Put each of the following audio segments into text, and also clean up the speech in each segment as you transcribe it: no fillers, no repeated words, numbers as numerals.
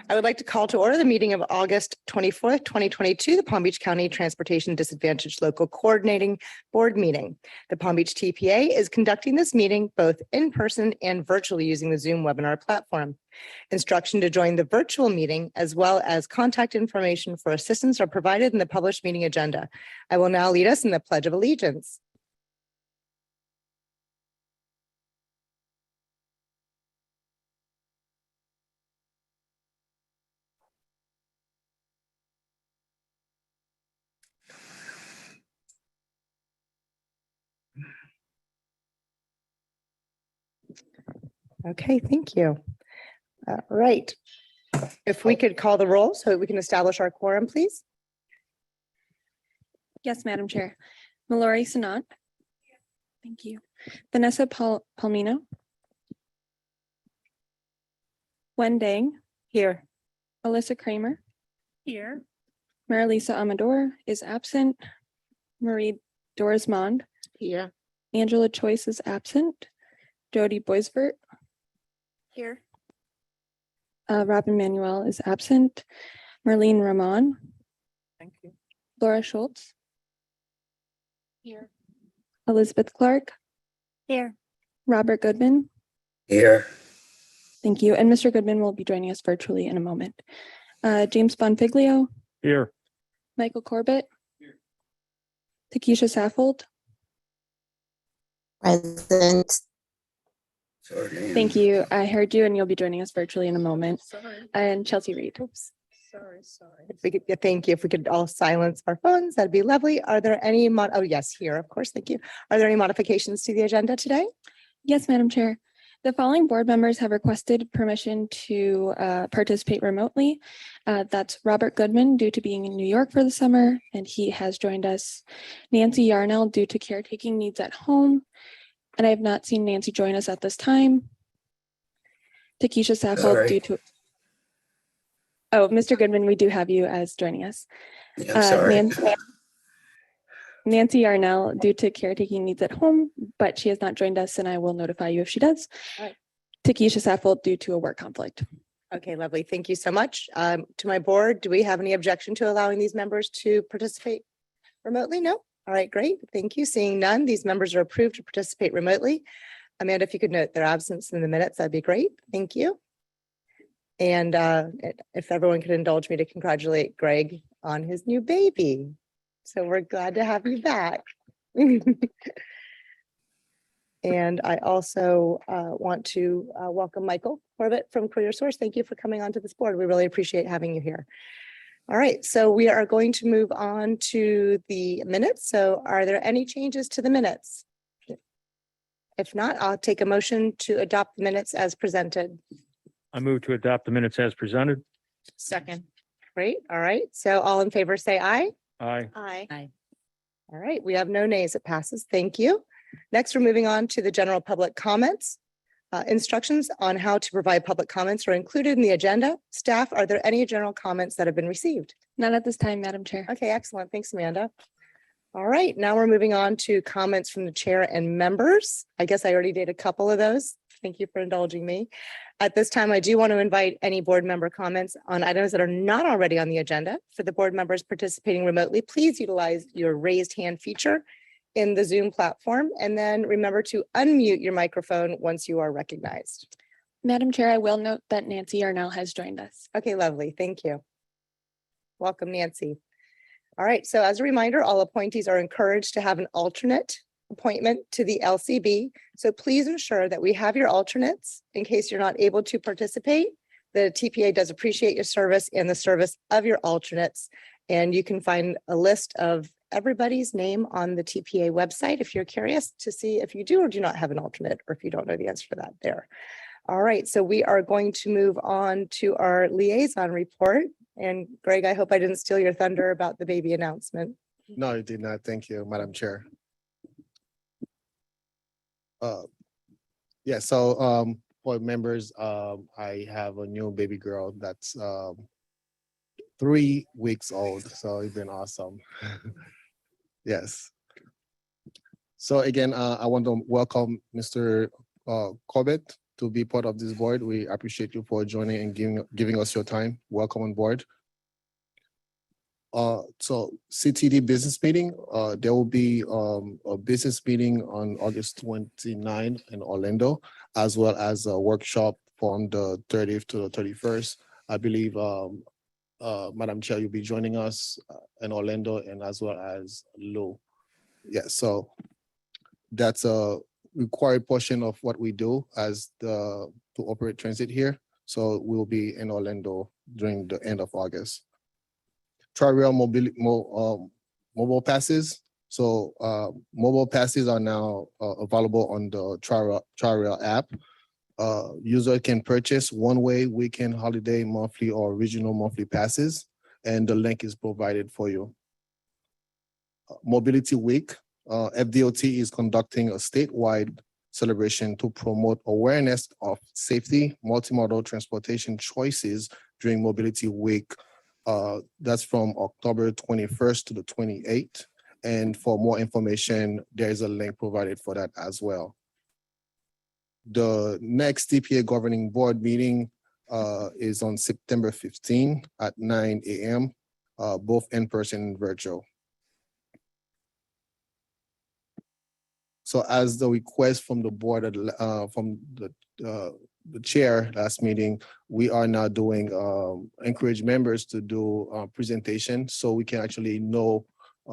I would like to call to order the meeting of August 24th, 2022, the Palm Beach County Transportation Disadvantaged Local Coordinating Board meeting. The Palm Beach TPA is conducting this meeting both in person and virtually using the Zoom webinar platform. Instruction to join the virtual meeting as well as contact information for assistance are provided in the published meeting agenda. I will now lead us in the Pledge of Allegiance. Okay, thank you. All right. If we could call the roll so that we can establish our quorum, please. Yes, Madam Chair. Mallory Sanat. Thank you. Vanessa Palmino. Wen Dang. Here. Alyssa Kramer. Here. Marilisa Amador is absent. Marie Dorismond. Here. Angela Choice is absent. Jody Boisvert. Here. Robin Manuel is absent. Marlene Ramon. Thank you. Laura Schultz. Here. Elizabeth Clark. Here. Robert Goodman. Here. Thank you. And Mr. Goodman will be joining us virtually in a moment. James Bonfiglio. Here. Michael Corbett. Here. Takesha Saffold. Present. Thank you. I heard you and you'll be joining us virtually in a moment. Sorry. And Chelsea Reed. Sorry. If we could, thank you. If we could all silence our phones, that'd be lovely. Are there any oh yes, here, of course. Thank you. Are there any modifications to the agenda today? Yes, Madam Chair. The following board members have requested permission to participate remotely. That's Robert Goodman due to being in New York for the summer, and he has joined us. Nancy Yarnell due to caretaking needs at home, and I have not seen Nancy join us at this time. Takesha Saffold due to... Oh, Mr. Goodman, we do have you as joining us. Yeah, I'm sorry. Nancy Yarnell due to caretaking needs at home, but she has not joined us and I will notify you if she does. All right. Takesha Saffold due to a work conflict. Okay, lovely. Thank you so much. To my board, do we have any objection to allowing these members to participate remotely? No? All right, great. Thank you. Seeing none, these members are approved to participate remotely. Amanda, if you could note their absence in the minutes, that'd be great. Thank you. And if everyone could indulge me to congratulate Greg on his new baby. So we're glad to have you back. And I also want to welcome Michael Corbett from Career Source. Thank you for coming onto this board. We really appreciate having you here. All right, so we are going to move on to the minutes. So are there any changes to the minutes? If not, I'll take a motion to adopt the minutes as presented. I move to adopt the minutes as presented. Second. Great. All right. So all in favor, say aye. Aye. Aye. All right. We have no nays. It passes. Thank you. Next, we're moving on to the general public comments. Instructions on how to provide public comments are included in the agenda. Staff, are there any general comments that have been received? Not at this time, Madam Chair. Okay, excellent. Thanks, Amanda. All right. Now we're moving on to comments from the chair and members. I guess I already did a couple of those. Thank you for indulging me. At this time, I do want to invite any board member comments on items that are not already on the agenda. For the board members participating remotely, please utilize your raised hand feature in the Zoom platform. And then remember to unmute your microphone once you are recognized. Madam Chair, I will note that Nancy Yarnell has joined us. Okay, lovely. Thank you. Welcome, Nancy. All right. So as a reminder, all appointees are encouraged to have an alternate appointment to the LCB. So please ensure that we have your alternates in case you're not able to participate. The TPA does appreciate your service and the service of your alternates. And you can find a list of everybody's name on the TPA website if you're curious to see if you do or do not have an alternate, or if you don't know the answer for that there. All right, so we are going to move on to our liaison report. And Greg, I hope I didn't steal your thunder about the baby announcement. No, you did not. Thank you, Madam Chair. Yeah, so board members, I have a new baby girl that's 3 weeks old, so it's been awesome. Yes. So again, I want to welcome Mr. Corbett to be part of this board. We appreciate you for joining and giving us your time. Welcome on board. So CTD business meeting, there will be a business meeting on August 29 in Orlando, as well as a workshop from the 30th to the 31st. I believe Madam Chair, you'll be joining us in Orlando and as well as Lou. Yeah, so that's a required portion of what we do as to operate transit here. So we'll be in Orlando during the end of August. Tri-rail mobile passes. So mobile passes are now available on the Tri-rail app. User can purchase one-way, weekend, holiday, monthly, or regional monthly passes, and the link is provided for you. Mobility Week, FDOT is conducting a statewide celebration to promote awareness of safety, multimodal transportation choices during Mobility Week. That's from October 21st to the 28th. And for more information, there's a link provided for that as well. The next TPA Governing Board meeting is on September 15 at 9 a.m., both in person and virtual. So as the request from the board, from the chair last meeting, we are now doing encourage members to do a presentation so we can actually know,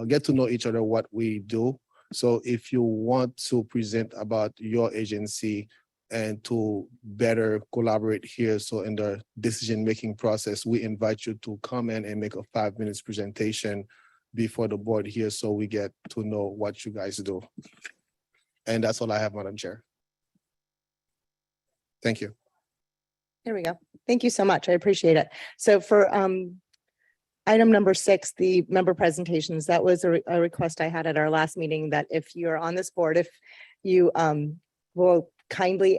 get to know each other what we do. So if you want to present about your agency and to better collaborate here, so in the decision-making process, we invite you to come in and make a 5-minute presentation before the board here so we get to know what you guys do. And that's all I have, Madam Chair. Thank you. There we go. Thank you so much. I appreciate it. So for item number 6, the member presentations, that was a request I had at our last meeting that if you're on this board, if you will kindly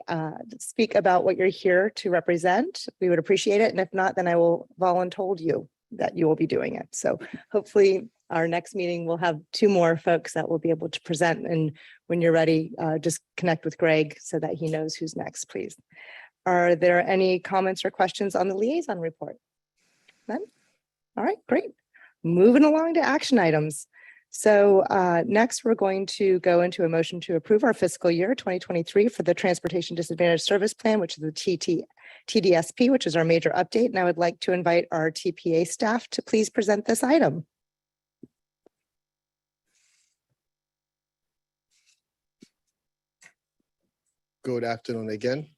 speak about what you're here to represent, we would appreciate it. And if not, then I will voluntold you that you will be doing it. So hopefully our next meeting will have 2 more folks that will be able to present. And when you're ready, just connect with Greg so that he knows who's next, please. Are there any comments or questions on the liaison report? None? All right, great. Moving along to action items. So next, we're going to go into a motion to approve our fiscal year 2023 for the Transportation Disadvantaged Service Plan, which is the TDSP, which is our major update. And I would like to invite our TPA staff to please present this item. Good afternoon again.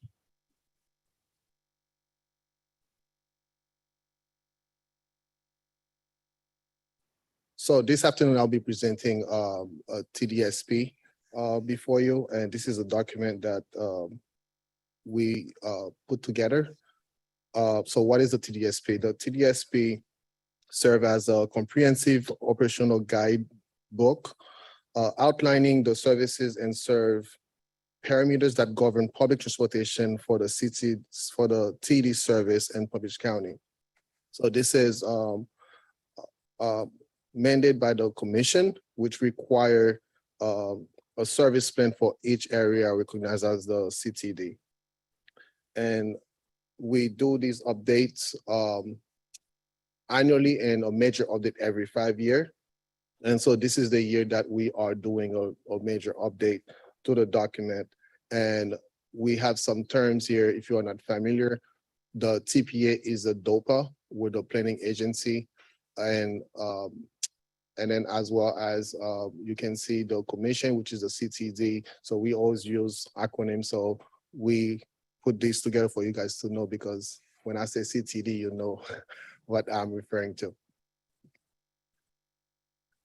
So this afternoon, I'll be presenting a TDSP before you, and this is a document that we put together. So what is the TDSP? The TDSP serves as a comprehensive operational guidebook outlining the services and serve parameters that govern public transportation for the city, for the TD service in Palm Beach County. So this is mandated by the commission, which require a service plan for each area recognized as the CTD. And we do these updates annually and a major update every 5 years. And so this is the year that we are doing a major update to the document. And we have some terms here, if you are not familiar. The TPA is a DOPA with a planning agency. And then as well as you can see the commission, which is a CTD. So we always use acronyms. So we put these together for you guys to know, because when I say CTD, you know what I'm referring to.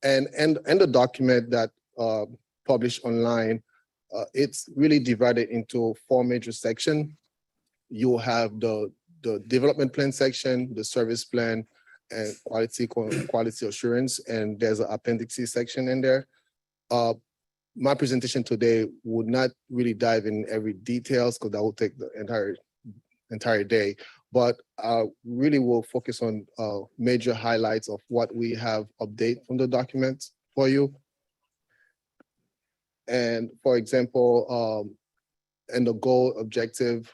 And the document that published online, it's really divided into 4 major sections. You have the development plan section, the service plan, and quality assurance, and there's an appendix C section in there. My presentation today would not really dive in every details because that will take the entire day, but really will focus on major highlights of what we have update from the documents for you. And for example, and the goal objective,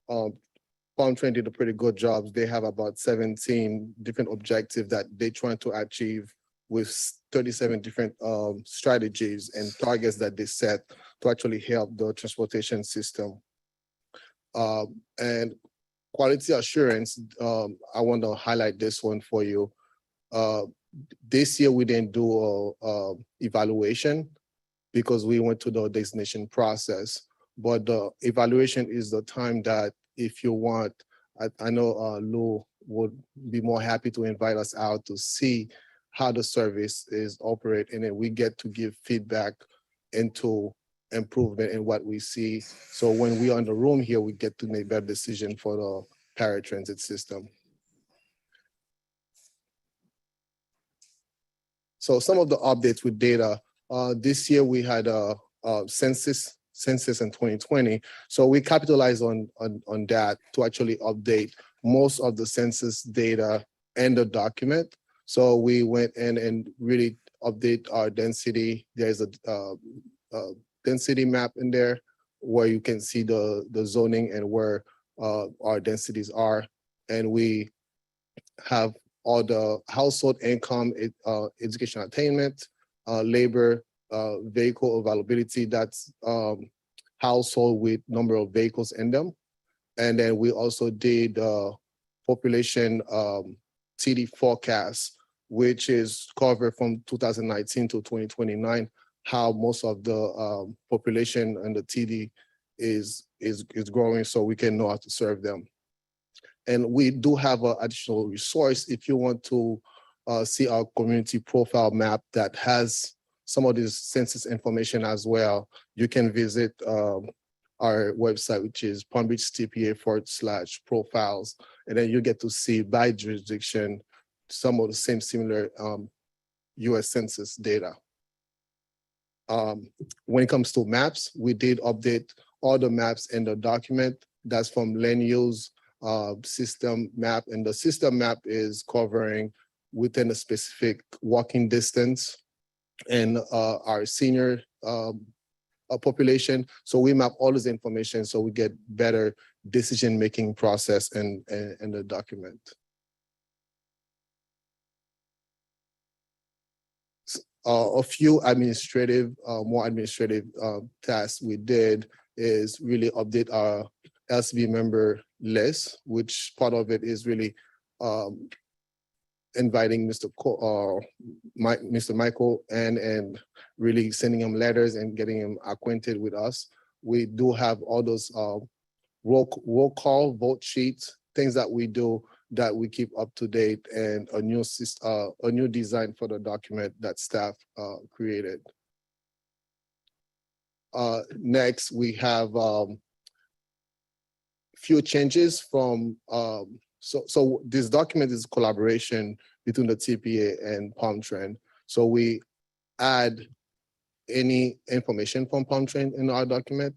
Palm Trend did a pretty good job. They have about 17 different objectives that they're trying to achieve with 37 different strategies and targets that they set to actually help the transportation system. And quality assurance, I want to highlight this one for you. This year we didn't do a evaluation because we went to the designation process. But the evaluation is the time that if you want, I know Lou would be more happy to invite us out to see how the service is operate, and then we get to give feedback into improvement in what we see. So when we are in the room here, we get to make better decision for the paratransit system. So some of the updates with data, this year we had a census in 2020. So we capitalized on that to actually update most of the census data and the document. So we went in and really update our density. There's a density map in there where you can see the zoning and where our densities are. And we have all the household income, education attainment, labor, vehicle availability, that's household with number of vehicles in them. And then we also did population TD forecast, which is covered from 2019 to 2029, how most of the population and the TD is growing, so we can know how to serve them. And we do have an additional resource if you want to see our community profile map that has some of this census information as well. You can visit our website, which is Palm Beach TPA/profiles, and then you get to see by jurisdiction some of the same similar US Census data. When it comes to maps, we did update all the maps in the document. That's from land use system map, and the system map is covering within a specific walking distance and our senior population. So we map all this information so we get better decision-making process in the document. A few administrative, more administrative tasks we did is really update our LCB member list, which part of it is really inviting Mr. Michael and really sending him letters and getting him acquainted with us. We do have all those roll call, vote sheets, things that we do that we keep up to date, and a new design for the document that staff created. Next, we have few changes from so this document is a collaboration between the TPA and Palm Trend. So we add any information from Palm Trend in our document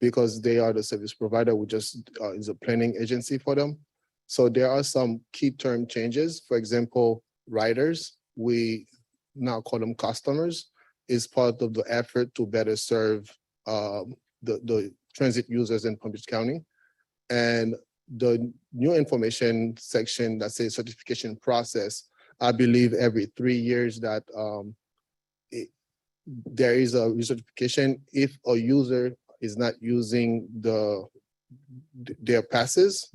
because they are the service provider. We just is a planning agency for them. So there are some key term changes. For example, riders, we now call them customers, is part of the effort to better serve the transit users in Palm Beach County. And the new information section that says certification process, I believe every 3 years that there is a recertification if a user is not using their passes,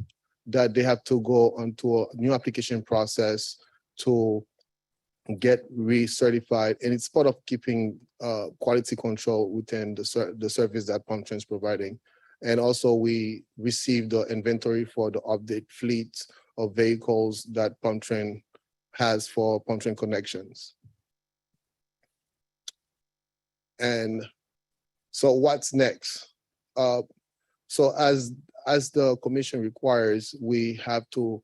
that they have to go onto a new application process to get recertified. And it's part of keeping quality control within the service that Palm Trend is providing. And also we received the inventory for the update fleet of vehicles that Palm Trend has for Palm Trend connections. And so what's next? So as the commission requires, we have to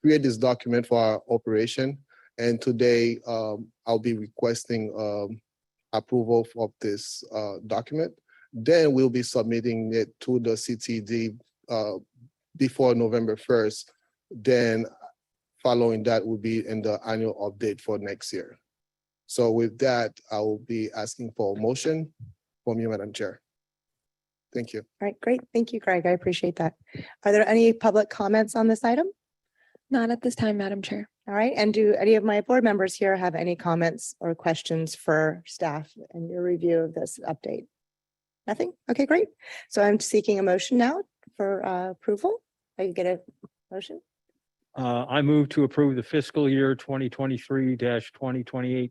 create this document for our operation. And today I'll be requesting approval of this document. Then we'll be submitting it to the CTD before November 1st. Then following that will be in the annual update for next year. So with that, I will be asking for a motion from you, Madam Chair. Thank you. All right, great. Thank you, Greg. I appreciate that. Are there any public comments on this item? Not at this time, Madam Chair. All right, and do any of my board members here have any comments or questions for staff and your review of this update? Nothing? Okay, great. So I'm seeking a motion now for approval. I can get a motion. I move to approve the fiscal year 2023-2028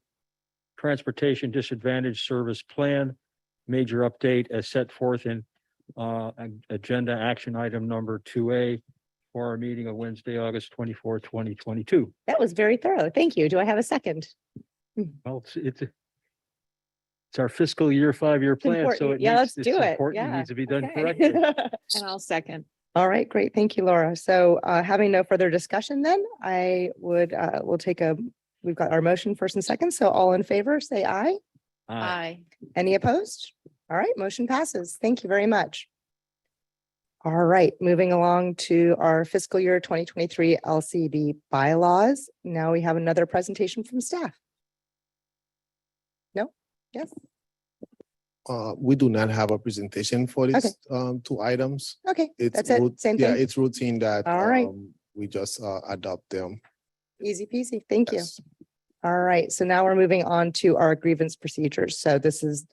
Transportation Disadvantage Service Plan major update as set forth in agenda action item number 2A for our meeting of Wednesday, August 24, 2022. That was very thorough. Thank you. Do I have a second? Well, it's our fiscal year, 5-year plan, so important. it Yeah, let's it's do it. important. It Yeah. needs to be done Okay. correctly. And I'll second. All right, great. Thank you, Laura. So having no further discussion, then I would, we've got our motion first and second. So all in favor, say aye. Aye. Any opposed? All right, motion passes. Thank you very much. All right, moving along to our fiscal year 2023 LCB bylaws. Now we have another presentation from staff. No? Yes? We do not have a presentation for these two items. Okay, It's that's it. Same Yeah, thing. it's routine that All right. we just adopt them. Easy peasy. Thank you. Yes. All right, so now we're moving on to our grievance procedures. So this is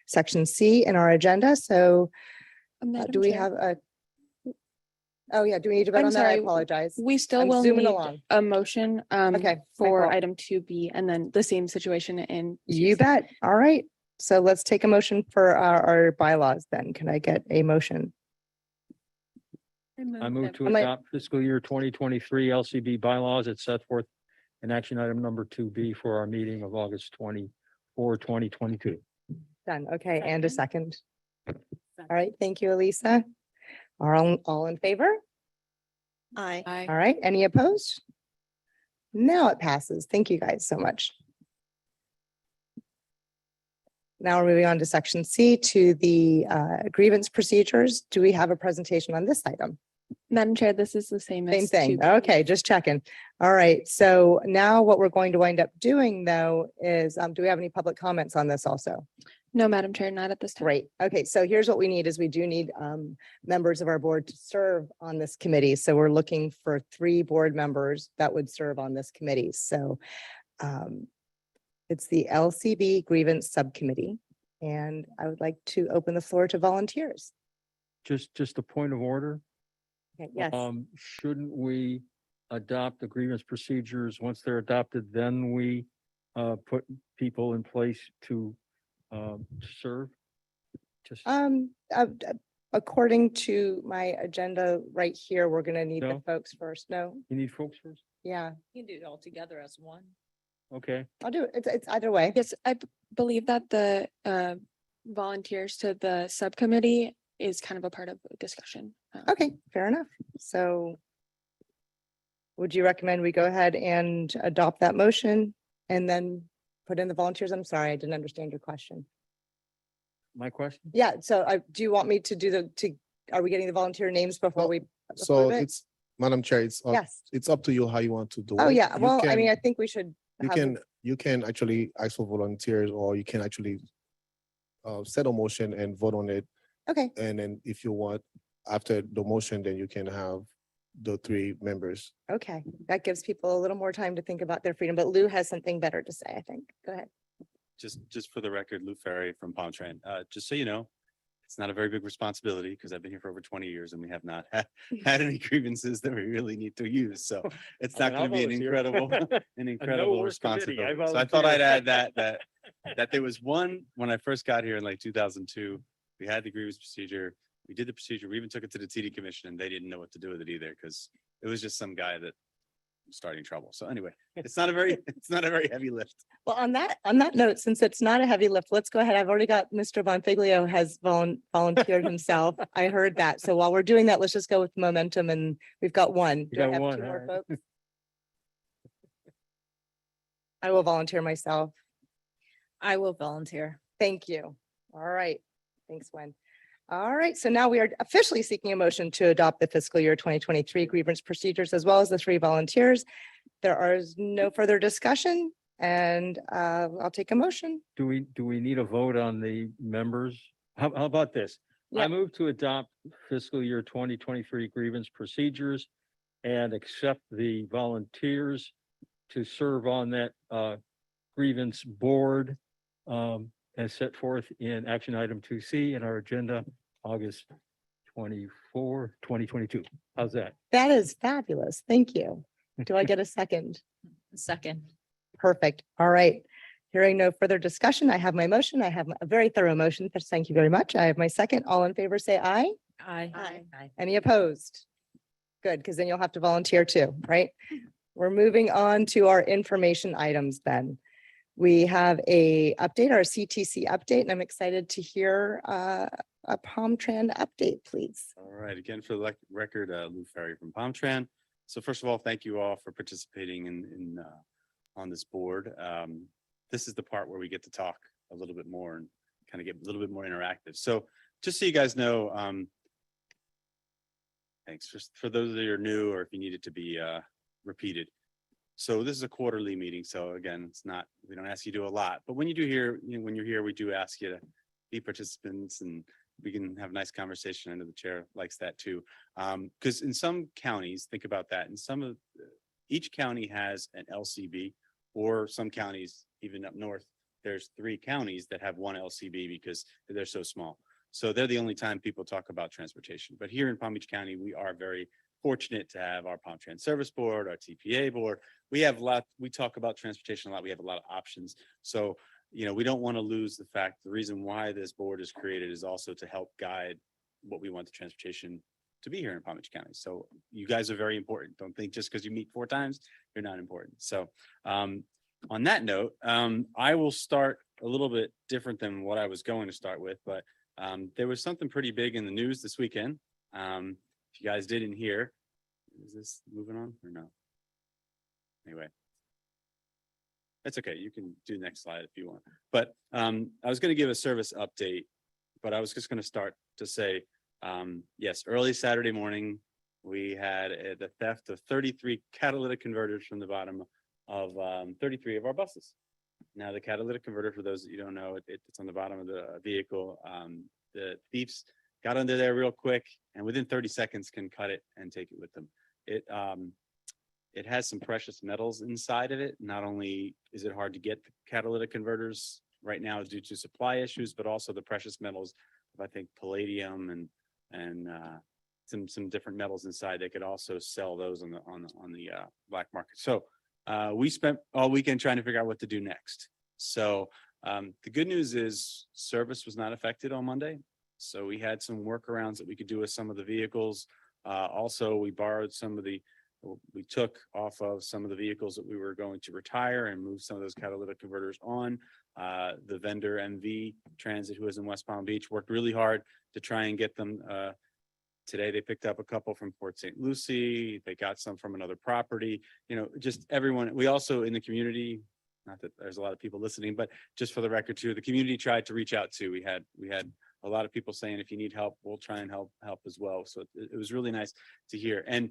section C in our agenda. So Madam do we Chair, have a? Oh, yeah, do we need to vote I'm on that? I sorry. apologize. We still I'm will zooming need along. a motion Okay, my for fault. item 2B and then the same situation in. You 2C. bet. All right. So let's take a motion for our bylaws then. Can I get a motion? I move to Am I- adopt fiscal year 2023 LCB bylaws as set forth in action item number 2B for our meeting of August 24, 2022. Done. Okay, and a second. All right, thank you, Elisa. All in favor? Aye. All right, any opposed? Now it passes. Thank you guys so much. Now we're moving on to section C to the grievance procedures. Do we have a presentation on this item? Madam Chair, this is the same. Same as thing. 2B. Okay, just checking. All right, so now what we're going to wind up doing though is, do we have any public comments on this also? No, Madam Chair, not at this time. Great. Okay, so here's what we need is we do need members of our board to serve on this committee. So we're looking for 3 board members that would serve on this committee. So it's the LCB Grievance Subcommittee. And I would like to open the floor to volunteers. Just a point of order. Okay, yes. Shouldn't we adopt the grievance procedures? Once they're adopted, then we put people in place to serve? Just, According to my agenda right here, we're gonna need the No. folks first. No, you need folks first? yeah, You can do it all together as one. Okay, I'll do it. It's either way. Yes, believe that the volunteers to the subcommittee is kind of a part of the discussion. Okay, fair enough. So would you recommend we go ahead and adopt that motion and then put in the volunteers? I'm sorry, I didn't understand your question. my question? Yeah, so do you want me to do are we getting the volunteer names before Well, we? So approve it? it's, Madam Chair, Yes. it's up to you how you want to do it. Oh, yeah. You Well, I can- mean, I think we should. You have- can actually ask for volunteers, or you can actually set a motion and vote on it. Okay, And then if you want, after the motion, then you can have the 3 members. okay. That gives people a little more time to think about their freedom, but Lou has something better to say, I think. Go ahead. Just for the record, Lou Ferry from Palm Trent. Just so you know, it's not a very big responsibility because I've been here for over 20 years and we have not had any grievances that we really need to use. So it's not going to be an incredible, an incredible work committee. I responsibility. So I thought I'd add volunteer. that there was one, when I first got here in like 2002, we had the grievance procedure. We did the procedure. We even took it to the TD Commission and they didn't know what to do with it either because it was just some guy that was starting trouble. So anyway, it's not a very heavy lift. Well, on that note, since it's not a heavy lift, let's go ahead. I've already got Mr. Bonfiglio has volunteered himself. I heard that. So while we're doing that, let's just go with momentum and we've got one. You Do I got have one, 2 more all right. folks? I will volunteer myself. I will volunteer. Thank you. All right. Thanks, Gwen. All right, so now we are officially seeking a motion to adopt the fiscal year 2023 grievance procedures as well as the 3 volunteers. There is no further discussion and I'll take a motion. Do we need a vote on the members? How about this? I Yep. move to adopt fiscal year 2023 grievance procedures and accept the volunteers to serve on that grievance board as set forth in action item 2C in our agenda, August 24, 2022. How's that? That is fabulous. Thank you. Do I get a second? Second. Perfect. All right. Hearing no further discussion, I have my motion. I have a very thorough motion. Thank you very much. I have my second. All in favor, say aye. Aye. Aye. Any opposed? Good, because then you'll have to volunteer too, right? We're moving on to our information items then. We have a update, our CTC update, and I'm excited to hear a Palm Trend update, please. All right, again, for the record, Lou Ferry from Palmtran. So first of all, thank you all for participating in on this board. This is the part where we get to talk a little bit more and kind of get a little bit more interactive. So just so you guys know, thanks for those that are new, or if you need it to be repeated. So this is a quarterly meeting. So again, it's not, we don't ask you to do a lot, but when you do here, when you're here, we do ask you to be participants and we can have a nice conversation. I know the chair likes that too. Because in some counties, think about that. In some of, each county has an LCB, or some counties, even up north, there's 3 counties that have one LCB because they're so small. So they're the only time people talk about transportation. But here in Palm Beach County, we are very fortunate to have our Palm Trans Service Board, our TPA board. We have a lot, we talk about transportation a lot. We have a lot of options. So, you know, we don't want to lose the fact, the reason why this board is created is also to help guide what we want the transportation to be here in Palm Beach County. So you guys are very important. Don't think just because you meet 4 times, you're not important. So on that note, I will start a little bit different than what I was going to start with, but there was something pretty big in the news this weekend. If you guys didn't hear, is this moving on or no? Anyway, that's okay. You can do the next slide if you want. But I was going to give a service update, but I was just going to start to say, yes, early Saturday morning, we had the theft of 33 catalytic converters from the bottom of 33 of our buses. Now, the catalytic converter, for those that you don't know, it's on the bottom of the vehicle. The thieves got under there real quick, and within 30 seconds can cut it and take it with them. It has some precious metals inside of it. Not only is it hard to get the catalytic converters right now due to supply issues, but also the precious metals of, I think, palladium and some different metals inside. They could also sell those on the black market. So we spent all weekend trying to figure out what to do next. So the good news is service was not affected on Monday. So we had some workarounds that we could do with some of the vehicles. Also, we borrowed we took off of some of the vehicles that we were going to retire and move some of those catalytic converters on. The vendor MV Transit, who was in West Palm Beach, worked really hard to try and get them. Today, they picked up a couple from Port St. Lucie. They got some from another property. You know, just everyone. We also in the community, not that there's a lot of people listening, but just for the record too, the community tried to reach out too. We had a lot of people saying, if you need help, we'll try and help as well. So it was really nice to hear. And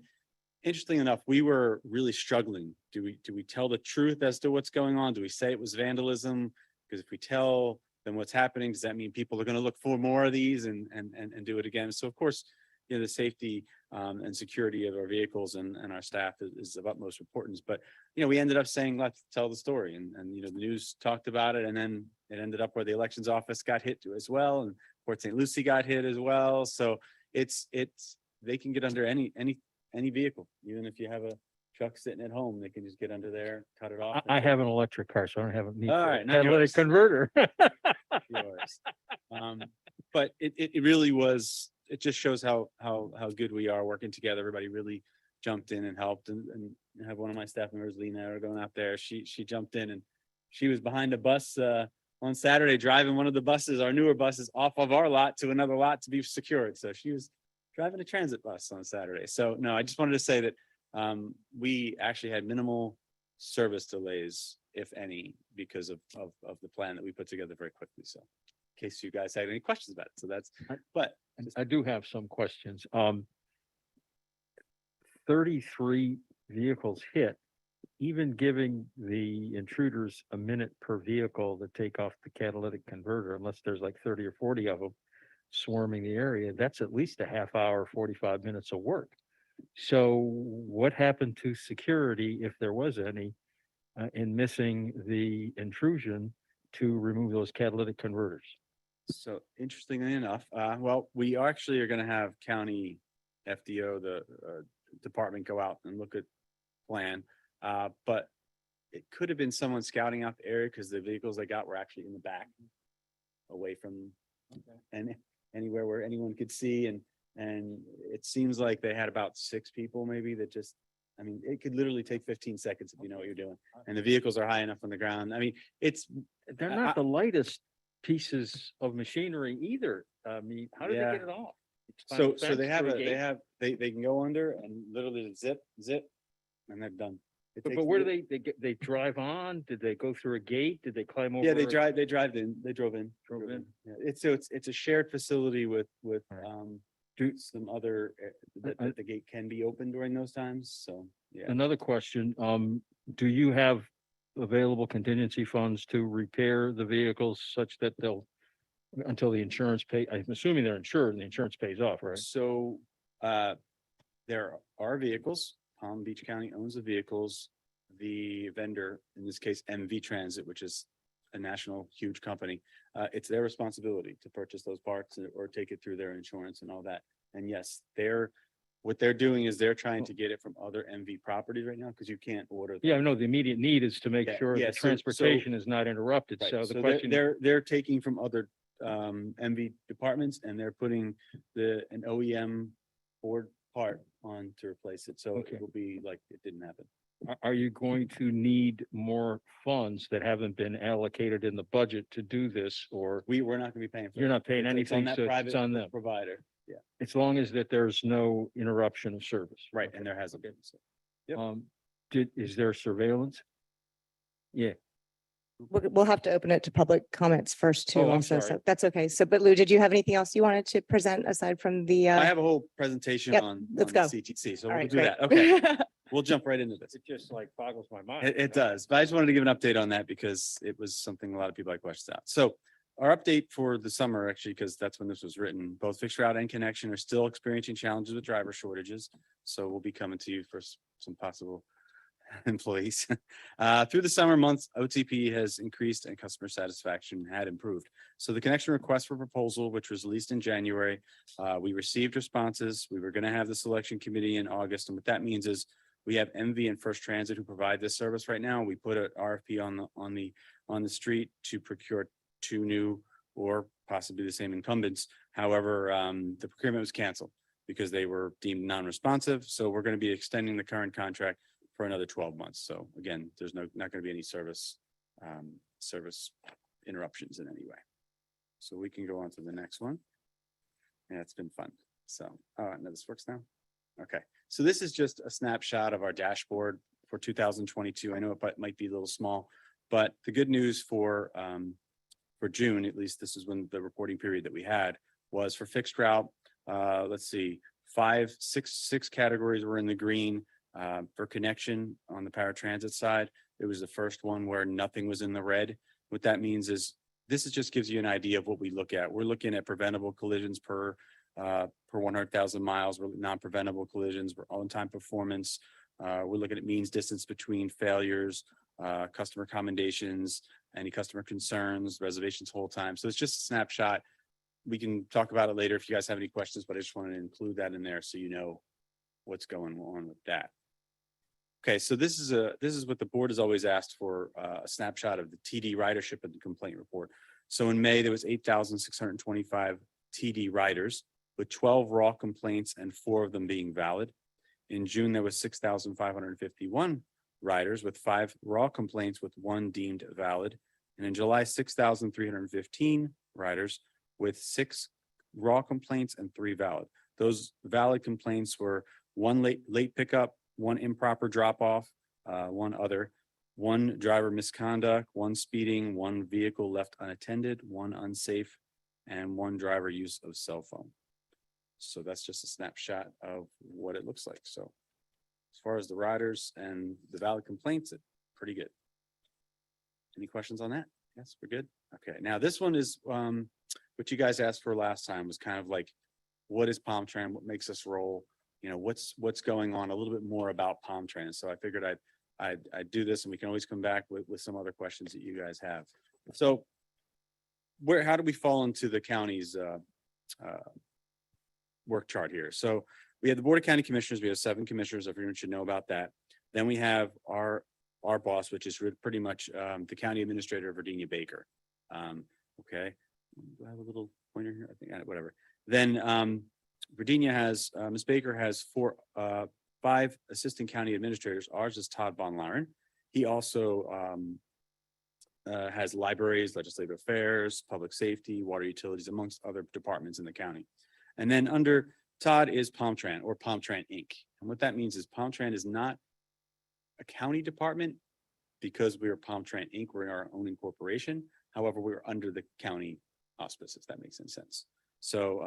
interestingly enough, we were really struggling. Do we tell the truth as to what's going on? Do we say it was vandalism? Because if we tell them what's happening, does that mean people are going to look for more of these and do it again? So of course, you know, the safety and security of our vehicles and our staff is of utmost importance. But, you know, we ended up saying, let's tell the story. And you know, the news talked about it. And then it ended up where the elections office got hit as well. And Port St. Lucie got hit as well. So they can get under any vehicle. Even if you have a truck sitting at home, they can just get under there, cut it off. I have an electric car, so I don't have a need All for right, a not catalytic yours. converter. Yours. But it really was, it just shows how good we are working together. Everybody really jumped in and helped, and I have one of my staff members, Lena, going out there. She jumped in and she was behind a bus on Saturday, driving one of the buses, our newer buses, off of our lot to another lot to be secured. So she was driving a transit bus on Saturday. So no, I just wanted to say that we actually had minimal service delays, if any, because of the plan that we put together very quickly. So in case you guys had any questions about it. So that's, but I do have some questions. 33 vehicles hit, even giving the intruders a minute per vehicle to take off the catalytic converter, unless there's like 30 or 40 of them. swarming the area, that's at least a half hour, 45 minutes of work. So what happened to security, if there was any, in missing the intrusion to remove those catalytic converters? So interestingly enough, well, we actually are gonna have county FDO, the department go out and look at plan. But it could have been someone scouting out the area because the vehicles they got were actually in the back, away from and anywhere where anyone could see. And it seems like they had about 6 people maybe that just, I mean, it could literally take 15 seconds if you know what you're doing. And the vehicles are high enough on the ground. I mean, They're I- not the lightest pieces of machinery either. I mean, how did they Yeah. get it off? so Fence they have through a, gate? they can go under and literally zip, and they're done. It But takes where do lit- they drive on? Did they go through a gate? Did they climb over? Yeah, they a- drove in. They drove in. Drove in. Yeah, it's a shared facility with, Right. Do- some other, that the gate can be open during those times, so, yeah. Another question, do you have available contingency funds to repair the vehicles such that they'll, until the insurance pay, I'm assuming they're insured and the insurance pays off, right? So, there are vehicles, Palm Beach County owns the vehicles. The vendor, in this case, MV Transit, which is a national huge company, it's their responsibility to purchase those parts or take it through their insurance and all that. And yes, what they're doing is they're trying to get it from other MV properties right now, because you can't order. them. Yeah, no, the immediate need is to make Yeah, sure yeah, the so- transportation is not interrupted. Right, So the so question, they're taking from other MV departments and they're putting an OEM Ford part on to replace it. So Okay. it will be like it didn't happen. are you going to need more funds that haven't been allocated in the budget to do this, or We're not gonna be paying for it. you're not paying It's on anything, that so it's private on them? provider. Yeah, As long as that there's no interruption of service. right. And there hasn't been. So. Yep. Is there surveillance? Yeah, We'll have to open it to public comments first too Oh, I'm also. sorry. So that's okay. So, but Lou, did you have anything else you wanted to present aside from the? I have a whole presentation Yep, on let's the go. CTC, so All we'll right, do that. great. Okay, we'll jump right into this. it just like boggles my mind. It does, but I just wanted to give an update on that because it was something a lot of people had questions about. So our update for the summer, actually, because that's when this was written, both Fixed Route and Connection are still experiencing challenges with driver shortages. So we'll be coming to you for some possible employees. Through the summer months, OTP has increased and customer satisfaction had improved. So the connection request for proposal, which was released in January, we received responses. We were going to have the selection committee in August. And what that means is we have MV and First Transit who provide this service right now. We put an RFP on the street to procure 2 new or possibly the same incumbents. However, the procurement was canceled because they were deemed non-responsive. So we're going to be extending the current contract for another 12 months. So again, there's not going to be any service interruptions in any way. So we can go on to the next one. Yeah, it's been fun. So, oh, no, this works now. Okay, so this is just a snapshot of our dashboard for 2022. I know it might be a little small, but the good news for June, at least this is when the reporting period that we had was for Fixed Route. Let's see, 6 categories were in the green. For Connection on the paratransit side, it was the first one where nothing was in the red. What that means is just gives you an idea of what we look at. We're looking at preventable collisions per 100,000 miles, non-preventable collisions, we're on-time performance. We're looking at means distance between failures, customer commendations, any customer concerns, reservations hold time. So it's just a snapshot. We can talk about it later if you guys have any questions, but I just wanted to include that in there so you know what's going on with that. Okay, so this is what the board has always asked for, a snapshot of the TD ridership and the complaint report. So in May, there was 8,625 TD riders with 12 raw complaints and 4 of them being valid. In June, there was 6,551 riders with 5 raw complaints with 1 deemed valid. And in July, 6,315 riders with 6 raw complaints and 3 valid. Those valid complaints were 1 late pickup, 1 improper drop off, 1 other, 1 driver misconduct, 1 speeding, 1 vehicle left unattended, 1 unsafe, and 1 driver use of cell phone. So that's just a snapshot of what it looks like. So as far as the riders and the valid complaints, it's pretty good. Any questions on that? Yes, we're good. Okay, now this one is what you guys asked for last time was kind of like, what is PalmTran? What makes us roll? You know, what's going on, a little bit more about PalmTran. So I figured I'd do this, and we can always come back with some other questions that you guys have. So how do we fall into the county's work chart here? So we have the Board of County Commissioners. We have 7 commissioners. Everyone should know about that. Then we have our boss, which is pretty much the county administrator, Virginia Baker. Okay, do I have a little pointer here? I think whatever. Then Virginia has Ms. Baker has 5 assistant county administrators. Ours is Todd Von Laren. He also has libraries, legislative affairs, public safety, water utilities, amongst other departments in the county. And then under Todd is PalmTran, or PalmTran Inc. And what that means is PalmTran is not a county department because we are PalmTran Inc. We're our own incorporation. However, we're under the county auspice, if that makes any sense. So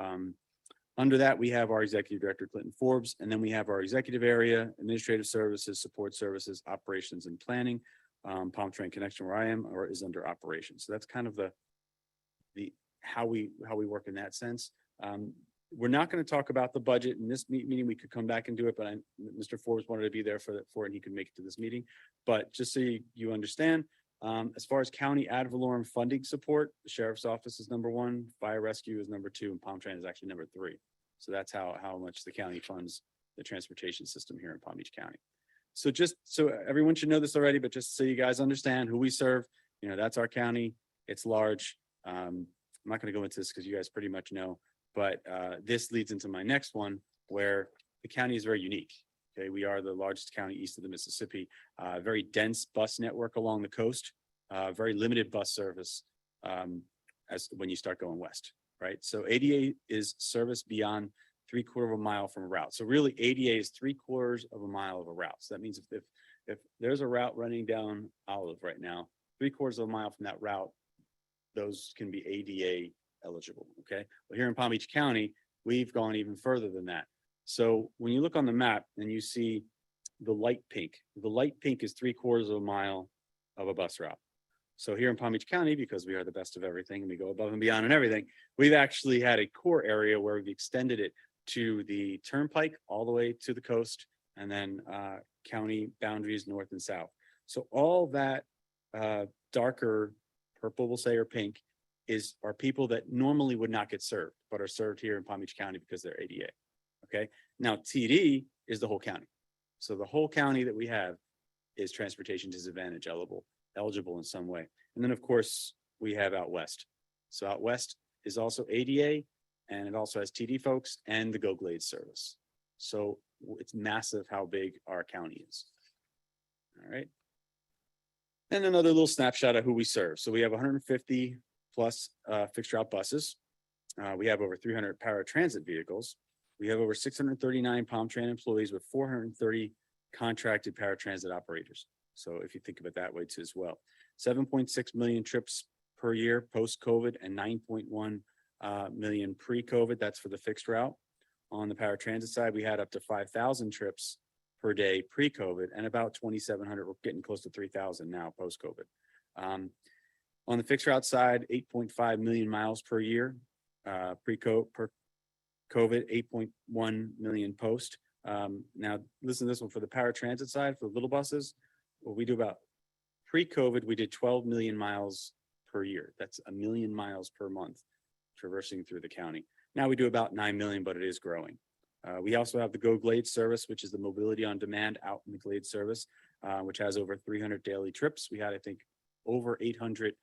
under that, we have our executive director, Clinton Forbes, and then we have our executive area, administrative services, support services, operations and planning. PalmTran Connection, where I am, or is under operations. So that's kind of the how we work in that sense. We're not going to talk about the budget in this meeting. We could come back and do it, but Mr. Forbes wanted to be there for it, and he could make it to this meeting. But just so you understand, as far as county ad valorem funding support, the sheriff's office is number 1, fire rescue is number 2, and PalmTran is actually number 3. So that's how much the county funds the transportation system here in Palm Beach County. So just so everyone should know this already, but just so you guys understand who we serve, you know, that's our county. It's large. I'm not going to go into this because you guys pretty much know, but this leads into my next one, where the county is very unique. Okay, we are the largest county east of the Mississippi, very dense bus network along the coast, very limited bus service as when you start going west, right? So ADA is service beyond 3/4 of a mile from a route. So really ADA is 3/4 of a mile of a route. So that means if there's a route running down Olive right now, 3/4 of a mile from that route, those can be ADA eligible. Okay. Well, here in Palm Beach County, we've gone even further than that. So when you look on the map and you see the light pink is 3/4 of a mile of a bus route. So here in Palm Beach County, because we are the best of everything and we go above and beyond and everything, we've actually had a core area where we've extended it to the turnpike all the way to the coast, and then county boundaries north and south. So all that darker purple, we'll say, or pink are people that normally would not get served, but are served here in Palm Beach County because they're ADA. Okay. Now TD is the whole county. So the whole county that we have is transportation disadvantage eligible in some way. And then of course we have out west. So out west is also ADA, and it also has TD folks and the Go Glades service. So it's massive how big our county is. All right. And another little snapshot of who we serve. So we have 150 plus fixed route buses. We have over 300 paratransit vehicles. We have over 639 PalmTran employees with 430 contracted paratransit operators. So if you think of it that way too as well. 7.6 million trips per year post-COVID and 9.1 million pre-COVID. That's for the fixed route. On the paratransit side, we had up to 5,000 trips per day pre-COVID and about 2,700. We're getting close to 3,000 now post-COVID. On the fixed route side, 8.5 million miles per year pre-COVID, 8.1 million post. Now, listen to this one for the paratransit side, for the little buses. Well, we do about pre-COVID, we did 12 million miles per year. That's 1 million miles per month traversing through the county. Now we do about 9 million, but it is growing. We also have the Go Glades service, which is the mobility on demand out in the Glades service, which has over 300 daily trips. We had, I think, over 800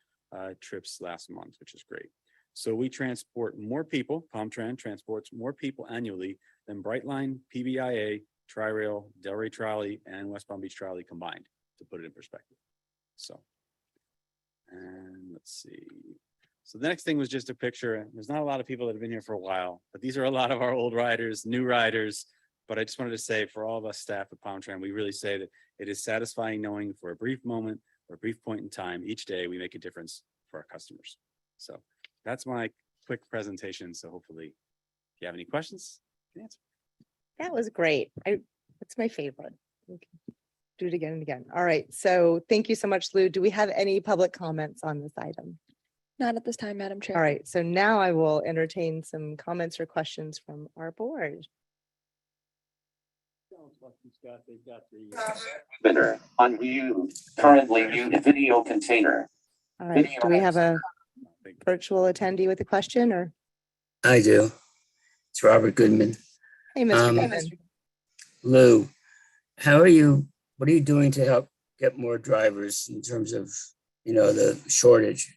trips last month, which is great. So we transport more people. PalmTran transports more people annually than Brightline, PBIA, Tri-Rail, Delray Trolley, and West Palm Beach Trolley combined, to put it in perspective. So, and let's see. So the next thing was just a picture. There's not a lot of people that have been here for a while, but these are a lot of our old riders, new riders. But I just wanted to say, for all of us staff at PalmTran, we really say that it is satisfying knowing for a brief moment or a brief point in time, each day we make a difference for our customers. So that's my quick presentation. So hopefully, if you have any questions, you can answer. That was great. It's my favorite. We can do it again and again. All right. So thank you so much, Lou. Do we have any public comments on this item? Not at this time, Madam Chair. All right, so now I will entertain some comments or questions from our board. Container unmute. Currently mute video container. All right, do we have a virtual attendee with a question or? I do. It's Robert Goodman. Hey, Mr. Um, Goodman. Lou, what are you doing to help get more drivers in terms of, the shortage?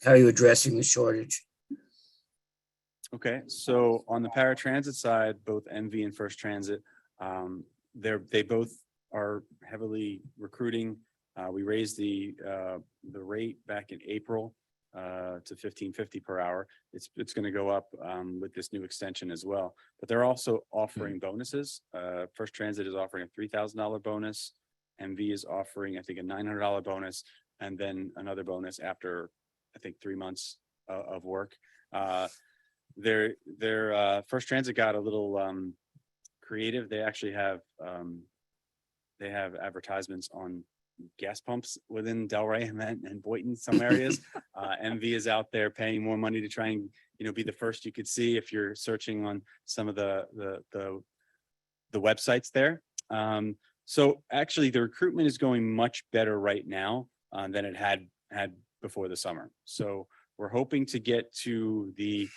How are you addressing the shortage? Okay, so on the paratransit side, both MV and First Transit, they both are heavily recruiting. We raised the rate back in April to $15.50 per hour. It's going to go up with this new extension as well. But they're also offering bonuses. First Transit is offering a $3,000 bonus. MV is offering, I think, a $900 bonus, and then another bonus after, I think, 3 months of work. Their First Transit got a little creative. They actually have advertisements on gas pumps within Delray and Boynton, some areas. MV is out there paying more money to try and be the first you could see if you're searching on some of the websites there. So actually, the recruitment is going much better right now than it had before the summer. So we're hoping to get to the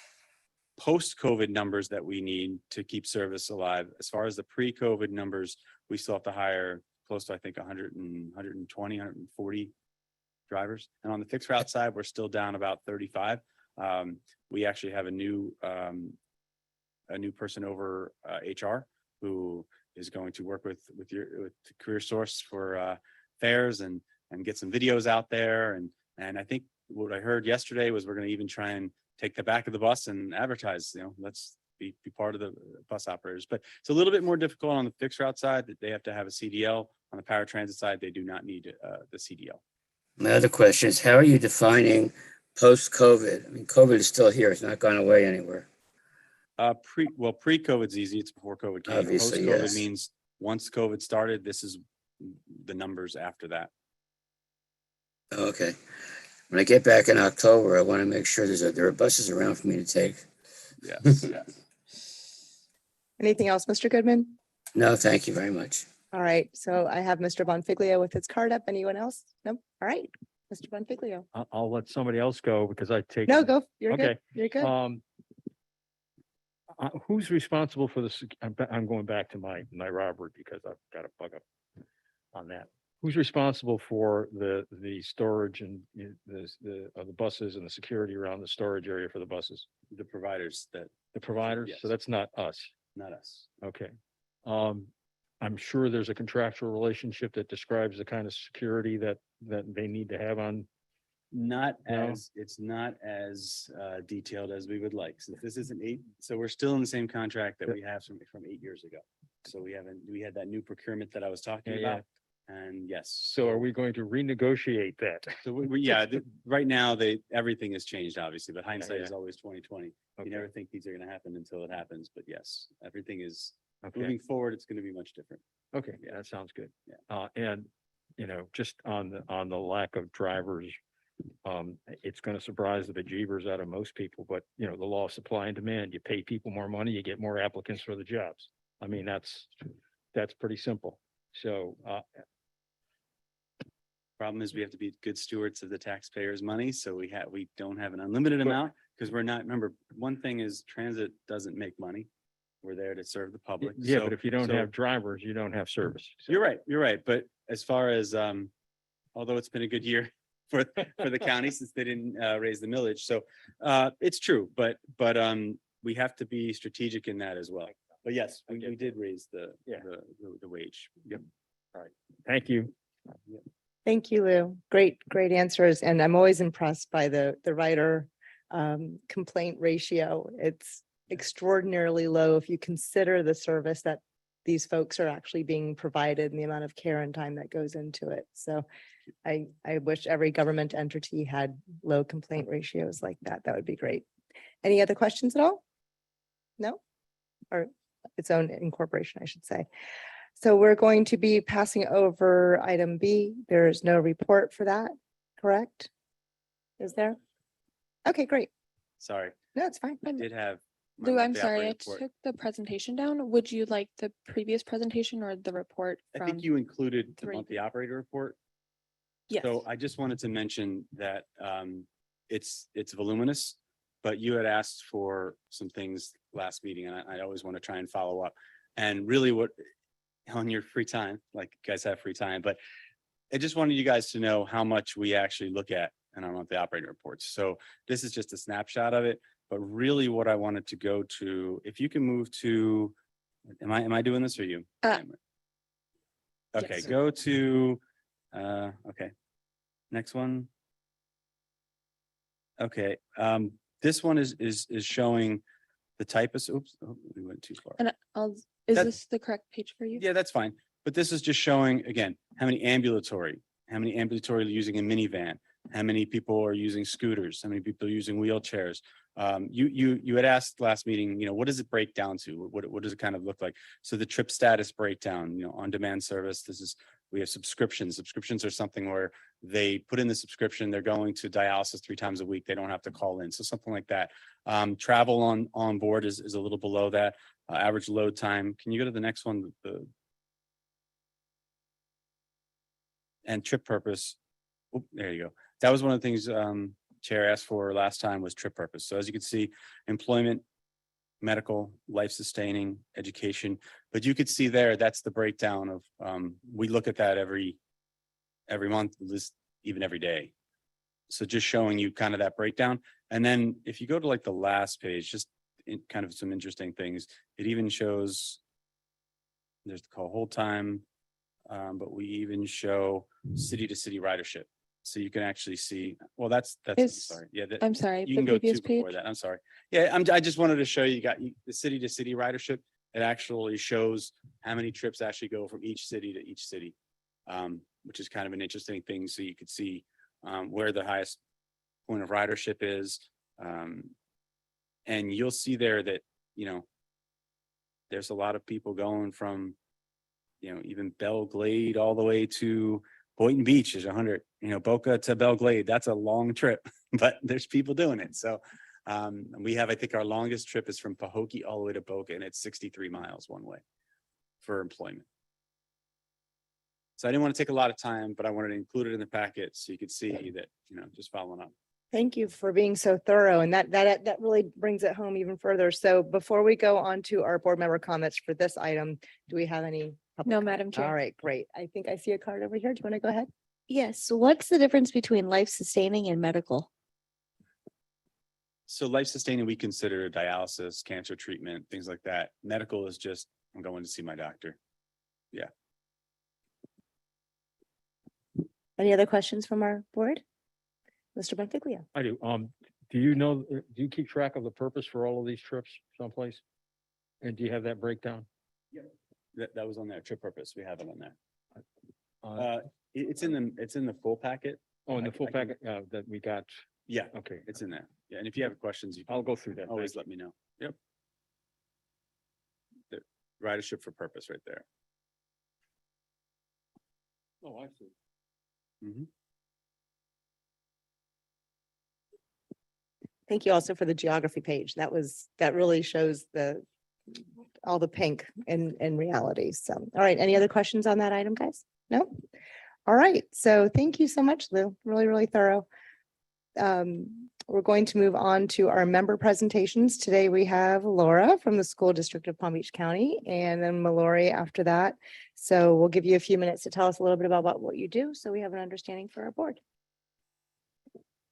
post-COVID numbers that we need to keep service alive. As far as the pre-COVID numbers, we still have to hire close to, I think, 120, 140 drivers. And on the fixed route side, we're still down about 35. We actually have a new person over HR who is going to work with Career Source for fares and get some videos out there. And I think what I heard yesterday was we're going to even try and take the back of the bus and advertise, let's be part of the bus operators. But it's a little bit more difficult on the fixed route side that they have to have a CDL. On the paratransit side, they do not need the CDL. My other question is, how are you defining post-COVID? I mean, COVID is still here. It's not gone away anywhere. Pre-COVID's easy. It's before COVID came. Obviously, Post-COVID yes. means once COVID started, this is the numbers after that. Okay. When I get back in October, I want to make sure there are buses around for me to take. Yes. Anything else, Mr. Goodman? No, thank you very much. All right, so I have Mr. Bonfiglio with his card up. Anyone else? No? All right, Mr. Bonfiglio. I'll let somebody else go because I take. No, go. You're good. Okay. You're good. Who's responsible for this? I'm going back to my Robert because I've got a bug up on that. Who's responsible for the storage and the buses and the security around the storage area for the buses? The providers that. The providers? Yes. So that's not us. Not us. Okay. I'm sure there's a contractual relationship that describes the kind of security that they need to have on. It's not as detailed as we would like. So this isn't so we're still in the same contract that we have from 8 years ago. So we had that new procurement that I was talking about. And yes. So are we going to renegotiate that? So right now everything has changed, obviously, but hindsight is always 2020. Okay. You never think these are going to happen until it happens. But yes, everything is Okay. moving forward. It's going to be much different. Okay, yeah, that sounds good. Yeah. And just on the lack of drivers, it's going to surprise the bejeebers out of most people. But the law of supply and demand. You pay people more money, you get more applicants for the jobs. I mean, that's pretty simple. So. Problem is we have to be good stewards of the taxpayers' money. So we don't have an unlimited amount because we're not. Remember, one thing is transit doesn't make money. We're there to serve the public. Yeah, but if you don't have drivers, you don't have service. So. You're right. But as far as although it's been a good year for the county since they didn't raise the millage, so it's true. But we have to be strategic in that as well. But yes, we did raise the wage. Yep. All right. Thank you. Thank you, Lou. Great answers. And I'm always impressed by the rider complaint ratio. It's extraordinarily low if you consider the service that these folks are actually being provided and the amount of care and time that goes into it. So I wish every government entity had low complaint ratios like that. That would be great. Any other questions at all? No? Or its own incorporation, I should say. So we're going to be passing over item B. There is no report for that, correct? Is there? Okay, great. Sorry, No, it's fine. I did have. my Lou, I'm monthly sorry, I operating report. took the presentation down. Would you like the previous presentation or the report I from? think you included the three. monthly operator report. Yes. So I just wanted to mention that it's voluminous, but you had asked for some things last meeting and I always want to try and follow up. And really what on your free time, like you guys have free time, but I just wanted you guys to know how much we actually look at in our monthly operating reports. So this is just a snapshot of it, but really what I wanted to go to, if you can move to, am I doing this or you? Okay, yes. go to, okay. Next one. Okay, this one is showing the typist, oops, oh, we went too far. And is That- this the correct page for you? Yeah, that's fine. But this is just showing, again, how many ambulatory are using a minivan, how many people are using scooters, how many people are using wheelchairs. You had asked last meeting, what does it break down to? What does it kind of look like? So the trip status breakdown, on-demand service, we have subscriptions. Subscriptions are something where they put in the subscription, they're going to dialysis 3 times a week. They don't have to call in. So something like that. Travel on board is a little below that. Average load time. Can you go to the next one? And trip purpose. Oh, there you go. That was one of the things Chair asked for last time was trip purpose. So as you can see, employment, medical, life sustaining, education. But you could see there, that's the breakdown of we look at that every month, even every day. So just showing you kind of that breakdown. And then if you go to like the last page, just kind of some interesting things. It even shows there's the call hold time, but we even show city to city ridership. So you can actually see, well, that's, I'm sorry. Yeah. I'm sorry, You the can go previous to before page. that. I'm sorry. Yeah, I just wanted to show you the city to city ridership. It actually shows how many trips actually go from each city to each city, which is kind of an interesting thing. So you could see where the highest point of ridership is. And you'll see there that, there's a lot of people going from, even Belle Glade all the way to Boynton Beach is 100, Boca to Belle Glade. That's a long trip, but there's people doing it. So we have, I think our longest trip is from Pahokee all the way to Boca, and it's 63 miles one way for employment. So I didn't want to take a lot of time, but I wanted to include it in the packet so you could see that, just following up. Thank you for being so thorough, and that really brings it home even further. So before we go on to our board member comments for this item, do we have any? public No, comment? Madam Chair. All right, great. I think I see a card over here. Do you want to go ahead? Yes. So what's the difference between life sustaining and medical? So life sustaining, we consider dialysis, cancer treatment, things like that. Medical is just, I'm going to see my doctor. Any other questions from our board? Mr. Bonfiglio. I do. Do you keep track of the purpose for all of these trips someplace? And do you have that breakdown? That was on there, trip purpose. We have it on there. Uh, It's in the full packet. Oh, in the I full can- packet, that we got. Yeah, Okay, it's in there. Yeah, and if you have questions, you can I'll go through that. always Thank let me know. Yep. The ridership for purpose right there. you. Oh, I see. Mhm. Thank you also for the geography page. That really shows all the pink in reality. So, all right, any other questions on that item, guys? No? All right, so thank you so much, Lou. Really, really thorough. We're going to move on to our member presentations. Today we have Laura from the School District of Palm Beach County and then Mallory after that. So we'll give you a few minutes to tell us a little bit about what you do so we have an understanding for our board.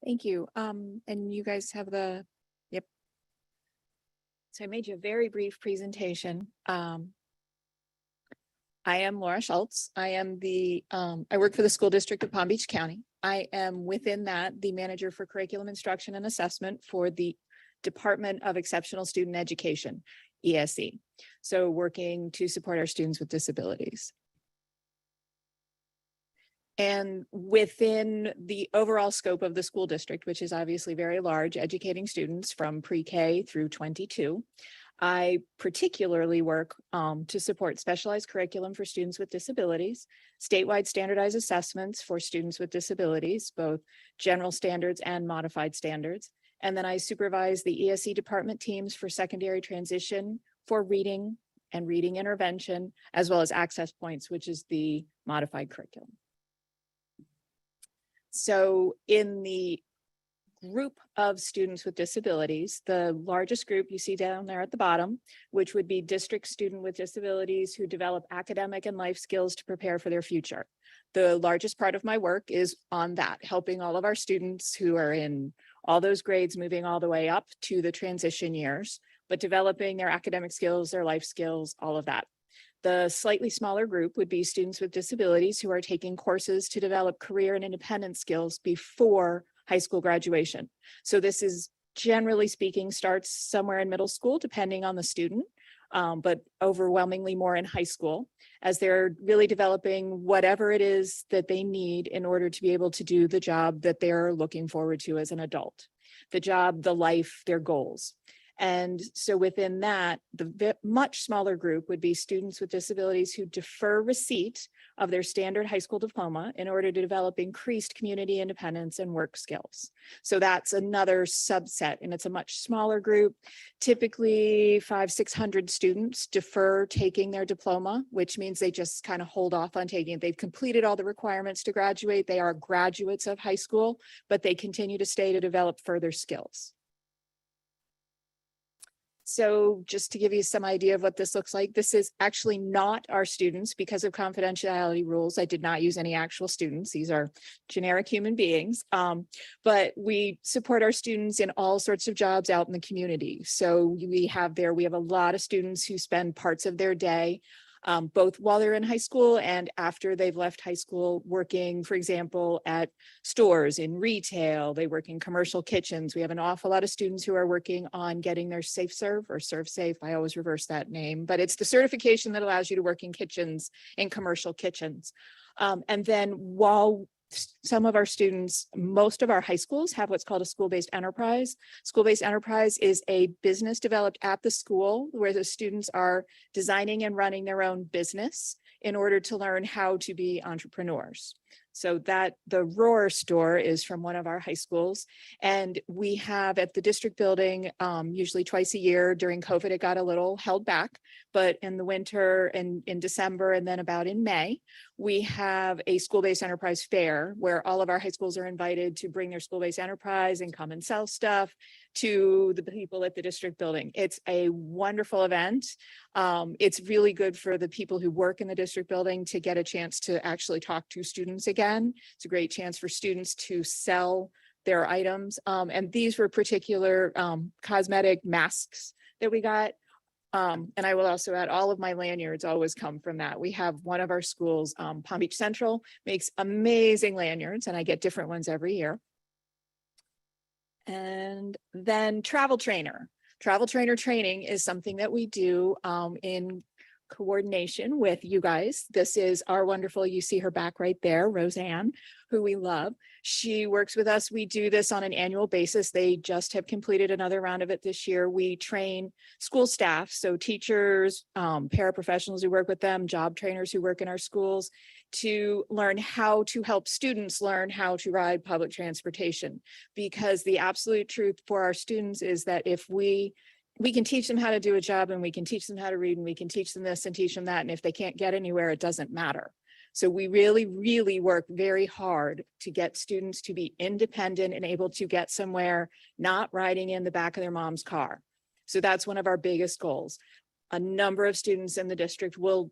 Thank you. And you guys have yep. So I made you a very brief presentation. I am Laura Schultz. I work for the School District of Palm Beach County. I am within that the manager for curriculum instruction and assessment for the Department of Exceptional Student Education, ESE. So working to support our students with disabilities. And within the overall scope of the school district, which is obviously very large, educating students from pre-K through 22, I particularly work to support specialized curriculum for students with disabilities, statewide standardized assessments for students with disabilities, both general standards and modified standards, And then I supervise the ESE department teams for secondary transition for reading and reading intervention, as well as access points, which is the modified curriculum. So in the group of students with disabilities, the largest group you see down there at the bottom, which would be district student with disabilities who develop academic and life skills to prepare for their future. The largest part of my work is on that, helping all of our students who are in all those grades, moving all the way up to the transition years, but developing their academic skills, their life skills, all of that. The slightly smaller group would be students with disabilities who are taking courses to develop career and independent skills before high school graduation. So this is, generally speaking, starts somewhere in middle school, depending on the student, but overwhelmingly more in high school, as they're really developing whatever it is that they need in order to be able to do the job that they're looking forward to as an adult, the job, the life, their goals. And so within that, the much smaller group would be students with disabilities who defer receipt of their standard high school diploma in order to develop increased community independence and work skills. So that's another subset, and it's a much smaller group. Typically 500-600 students defer taking their diploma, which means they just kind of hold off on taking it. They've completed all the requirements to graduate. They are graduates of high school, but they continue to stay to develop further skills. So just to give you some idea of what this looks like, this is actually not our students because of confidentiality rules. I did not use any actual students. These are generic human beings, but we support our students in all sorts of jobs out in the community. So we have a lot of students who spend parts of their day both while they're in high school and after they've left high school, working, for example, at stores, in retail. They work in commercial kitchens. We have an awful lot of students who are working on getting their Safe Serve or Serve Safe. I always reverse that name, but it's the certification that allows you to work in kitchens, in commercial kitchens. And then while some of our students, most of our high schools have what's called a school-based enterprise. School-based enterprise is a business developed at the school where the students are designing and running their own business in order to learn how to be entrepreneurs. So that the Roar store is from one of our high schools. And we have at the district building, usually twice a year. During COVID, it got a little held back, but in the winter and in December and then about in May, we have a school-based enterprise fair where all of our high schools are invited to bring their school-based enterprise and come and sell stuff to the people at the district building. It's a wonderful event. It's really good for the people who work in the district building to get a chance to actually talk to students again. It's a great chance for students to sell their items. And these were particular cosmetic masks that we got. And I will also add, all of my lanyards always come from that. We have one of our schools, Palm Beach Central, makes amazing lanyards, and I get different ones every year. And then travel trainer. Travel trainer training is something that we do in coordination with you guys. This is our wonderful, you see her back right there, Roseanne, who we love. She works with us. We do this on an annual basis. They just have completed another round of it this year. We train school staff, so teachers, paraprofessionals who work with them, job trainers who work in our schools, to learn how to help students learn how to ride public transportation. Because the absolute truth for our students is that if we can teach them how to do a job, and we can teach them how to read, and we can teach them this and teach them that. And if they can't get anywhere, it doesn't matter. So we really, really work very hard to get students to be independent and able to get somewhere, not riding in the back of their mom's car. So that's one of our biggest goals. A number of students in the district will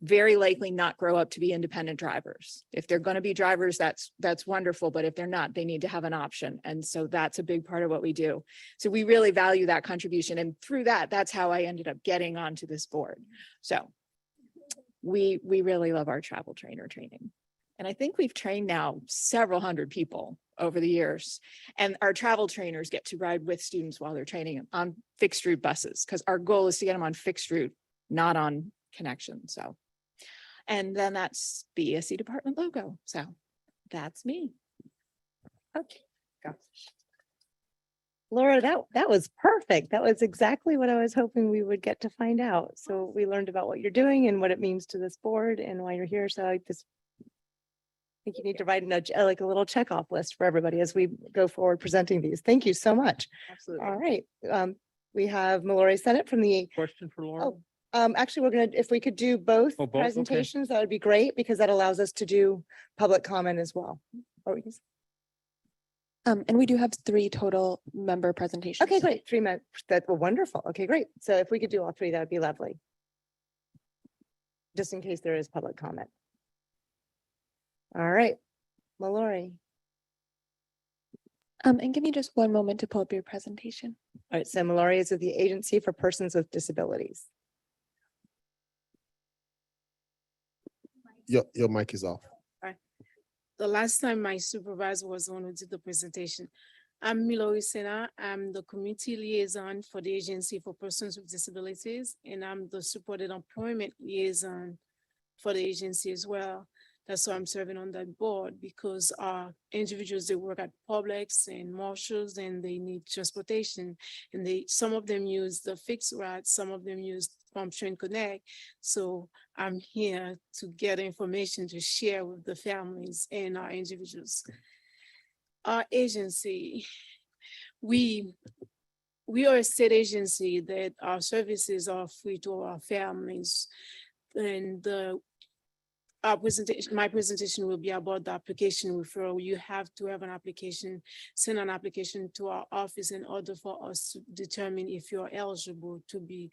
very likely not grow up to be independent drivers. If they're going to be drivers, that's wonderful. But if they're not, they need to have an option. And so that's a big part of what we do. So we really value that contribution. And through that, that's how I ended up getting onto this board. So we really love our travel trainer training. And I think we've trained now several hundred people over the years. And our travel trainers get to ride with students while they're training them on fixed route buses, because our goal is to get them on fixed route, not on connection. So. And then that's the ESE department logo. So that's me. Okay, gosh. Laura, that was perfect. That was exactly what I was hoping we would get to find out. So we learned about what you're doing and what it means to this board and why you're here. So think you need to write like a little checkoff list for everybody as we go forward presenting these. Thank you so much. Absolutely. All right. We have Mallory Sennett from the, Question for Laura? Oh, actually, we're gonna, if we could do both Oh, both? Okay. presentations, that would be great because that allows us to do public comment as well. And we do have 3 total member presentations. Okay, great. 3 minutes. That's wonderful. Okay, great. So if we could do all 3, that would be lovely. Just in case there is public comment. All right, Mallory. And give me just one moment to pull up your presentation. All right, so Mallory is with the Agency for Persons with Disabilities. Your mic is off. The last time my supervisor was the one who did the presentation. I'm Milori Sena. I'm the community liaison for the Agency for Persons with Disabilities, and I'm the supported employment liaison for the agency as well. That's why I'm serving on that board, because individuals, they work at Publix and Marshalls and they need transportation. And some of them use the fixed routes, some of them use Farm Train Connect. So I'm here to get information to share with the families and our individuals. Our agency, we are a state agency that our services are free to our families. And my presentation will be about the application referral. You have to have an application, send an application to our office in order for us to determine if you're eligible to be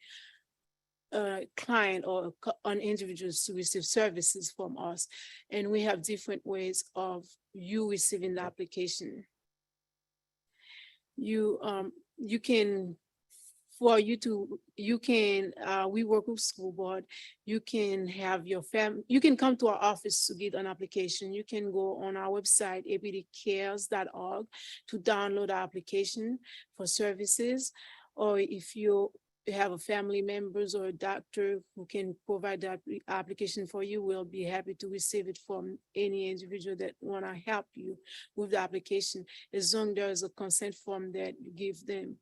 a client or an individual to receive services from us. And we have different ways of you receiving the application. We work with school board. You can have your you can come to our office to get an application. You can go on our website, apdcares.org, to download our application for services. Or if you have a family members or a doctor who can provide that application for you, we'll be happy to receive it from any individual that want to help you with the application, as long as there is a consent form that you give them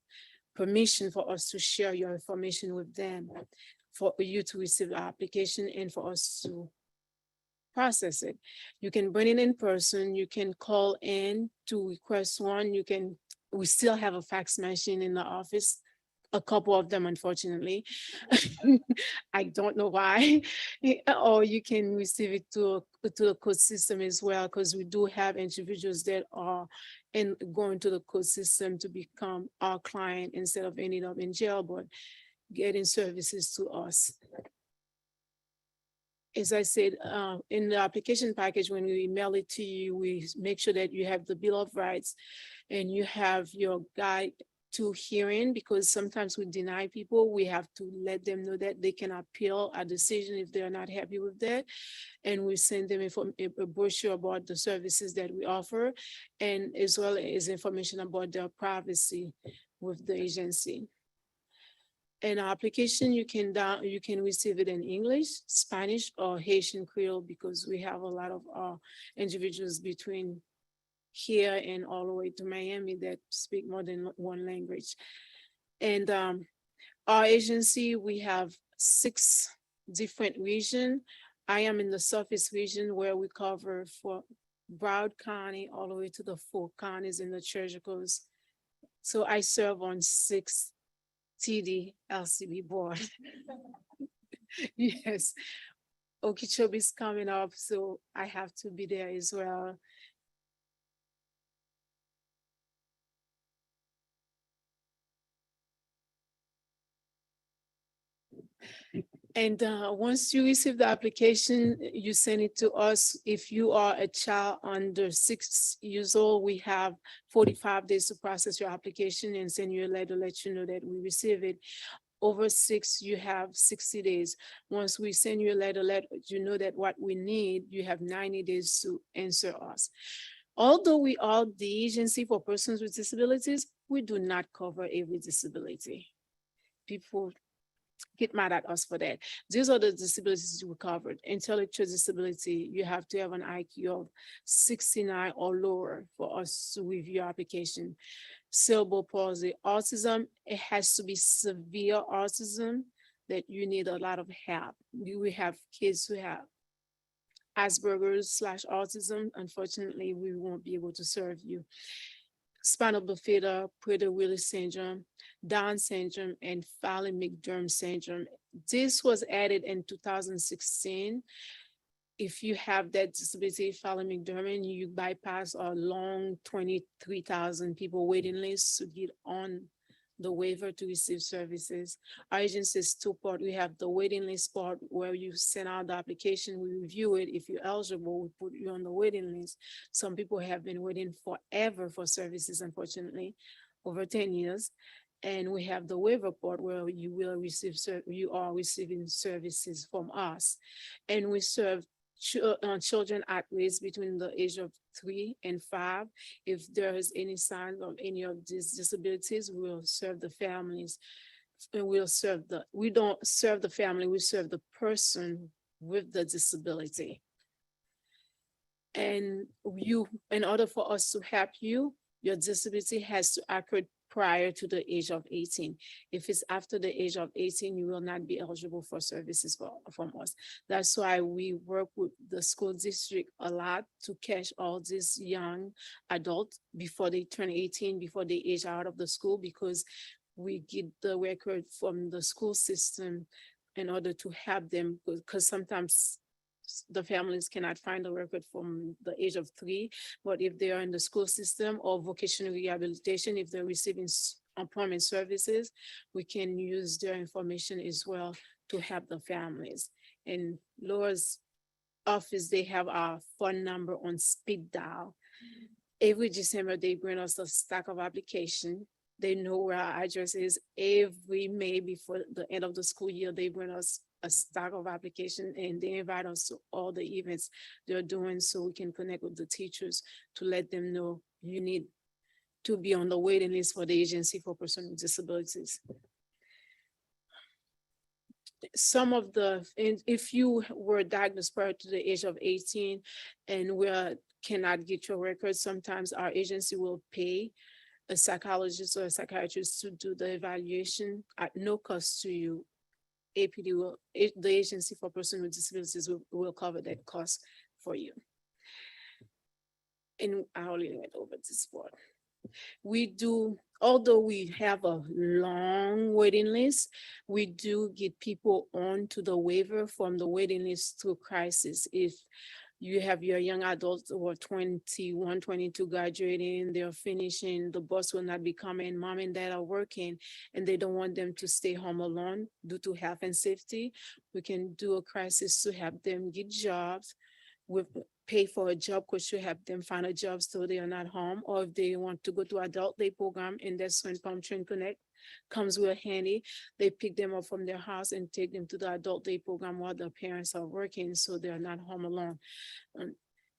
permission for us to share your information with them, for you to receive the application and for us to process it. You can bring it in person, you can call in to request one, we still have a fax machine in the office, a couple of them, unfortunately. I don't know why. Or you can receive it to the code system as well, because we do have individuals that are going to the code system to become our client instead of ending up in jail, but getting services to us. As I said, in the application package, when we email it to you, we make sure that you have the Bill of Rights and you have your guide to hearing, because sometimes we deny people. We have to let them know that they can appeal a decision if they're not happy with that. And we send them a brochure about the services that we offer, and as well as information about their privacy with the agency. And our application, you can receive it in English, Spanish, or Haitian Creole, because we have a lot of individuals between here and all the way to Miami that speak more than one language. And our agency, we have 6 different regions. I am in the Southeast region, where we cover for Broward County all the way to the 4 counties in the Treasure Coast. So I serve on 6 TD LCB board. Yes, Okeechobee is coming up, so I have to be there as well. And once you receive the application, you send it to us. If you are a child under 6 years old, we have 45 days to process your application and send you a letter to let you know that we receive it. Over 6, you have 60 days. Once we send you a letter, let you know that what we need, you have 90 days to answer us. Although we are the Agency for Persons with Disabilities, we do not cover every disability. People get mad at us for that. These are the disabilities we covered. Intellectual disability, you have to have an IQ of 69 or lower for us to review your application. Cerebral palsy, autism, it has to be severe autism that you need a lot of help. We have kids who have Asperger's/autism, unfortunately, we won't be able to serve you. Spinal bifida, Prader-Willi syndrome, Down syndrome, and Phelan-McDermott syndrome. This was added in 2016. If you have that disability, Phelan-McDermott, you bypass a long 23,000 people waiting list to get on the waiver to receive services. Our agency is two-part. We have the waiting list part where you send out the application, we review it. If you're eligible, we put you on the waiting list. Some people have been waiting forever for services, unfortunately, over 10 years. And we have the waiver part where you will receive, you are receiving services from us. And we serve children at risk between the age of 3 and 5. If there is any sign of any of these disabilities, we'll serve the families. And we don't serve the family, we serve the person with the disability. And in order for us to help you, your disability has to occur prior to the age of 18. If it's after the age of 18, you will not be eligible for services from us. That's why we work with the school district a lot to catch all these young adults before they turn 18, before they age out of the school, because we get the record from the school system in order to help them, because sometimes the families cannot find a record from the age of 3, but if they are in the school system or vocational rehabilitation, if they're receiving employment services, we can use their information as well to help the families. In Laura's office, they have our phone number on speed dial. Every December, they bring us a stack of application. They know where our address is. Every May before the end of the school year, they bring us a stack of application and they invite us to all the events they're doing so we can connect with the teachers to let them know you need to be on the waiting list for the Agency for Persons with Disabilities. Some of if you were diagnosed prior to the age of 18 and we cannot get your records, sometimes our agency will pay a psychologist or a psychiatrist to do the evaluation at no cost to you. APD will, the Agency for Persons with Disabilities will cover that cost for you. And I already went over this part. We do, although we have a long waiting list, we do get people onto the waiver from the waiting list through crisis. If you have your young adults who are 21, 22 graduating, they're finishing, the bus will not be coming, mom and dad are working, and they don't want them to stay home alone due to health and safety. We can do a crisis to help them get jobs. We pay for a job coach to help them find a job so they are not home, or if they want to go to adult day program, and that's when Palm Train Connect comes real handy. They pick them up from their house and take them to the adult day program while their parents are working, so they're not home alone.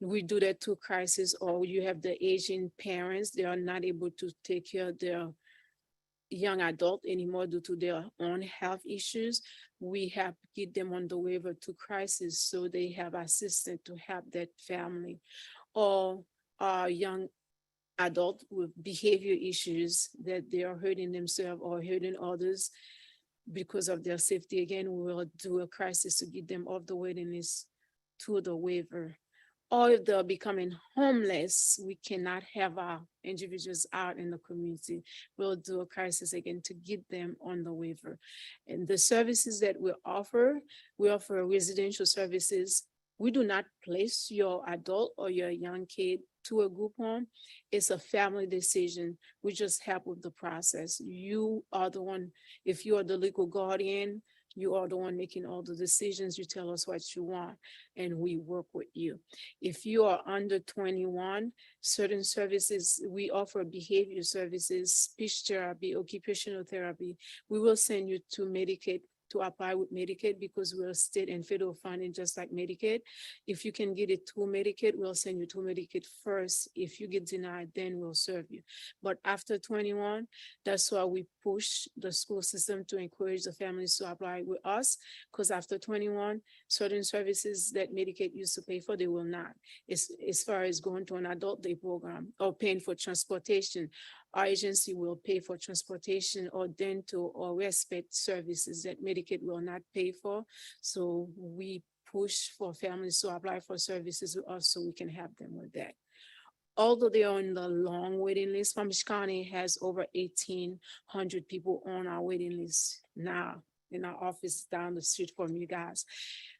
We do that through crisis, or you have the aging parents, they are not able to take care of their young adult anymore due to their own health issues. We have to get them on the waiver to crisis so they have assistance to help that family. Or young adult with behavior issues that they are hurting themselves or hurting others because of their safety. Again, we will do a crisis to get them off the waiting list to the waiver. Or if they're becoming homeless, we cannot have our individuals out in the community. We'll do a crisis again to get them on the waiver. And the services that we offer residential services. We do not place your adult or your young kid to a group home. It's a family decision. We just help with the process. You are the one, if you are the legal guardian, you are the one making all the decisions. You tell us what you want and we work with you. If you are under 21, certain services, we offer behavior services, speech therapy, occupational therapy. We will send you to Medicaid to apply with Medicaid because we're state and federal funding just like Medicaid. If you can get it through Medicaid, we'll send you to Medicaid first. If you get denied, then we'll serve you. But after 21, that's why we push the school system to encourage the families to apply with us, because after 21, certain services that Medicaid used to pay for, they will not. As far as going to an adult day program or paying for transportation, our agency will pay for transportation or dental or respite services that Medicaid will not pay for. So we push for families to apply for services with us so we can help them with that. Although they are on the long waiting list, Palm Beach County has over 1,800 people on our waiting list now in our office down the street from you guys.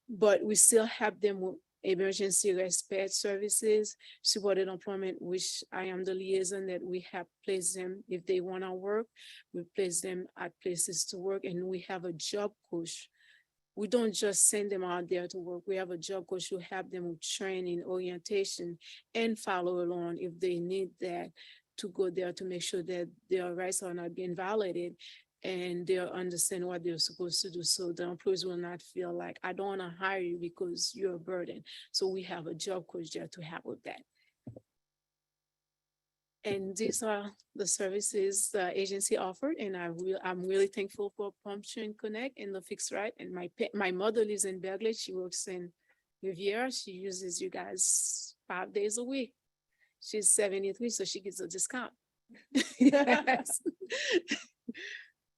But we still help them with emergency respite services, supported employment, which I am the liaison that we have place them if they want to work. We place them at places to work, and we have a job coach. We don't just send them out there to work. We have a job coach who help them with training, orientation, and follow along if they need that to go there to make sure that their rights are not being violated and they understand what they're supposed to do. So the employees will not feel like, I don't want to hire you because you're a burden. So we have a job coach there to help with that. And these are the services the agency offered, and I'm really thankful for Pumpkin Connect and the Fixed Right. And my mother lives in Berkeley. She works in Riviera. She uses you guys 5 days a week. She's 73, so she gets a discount. Yes.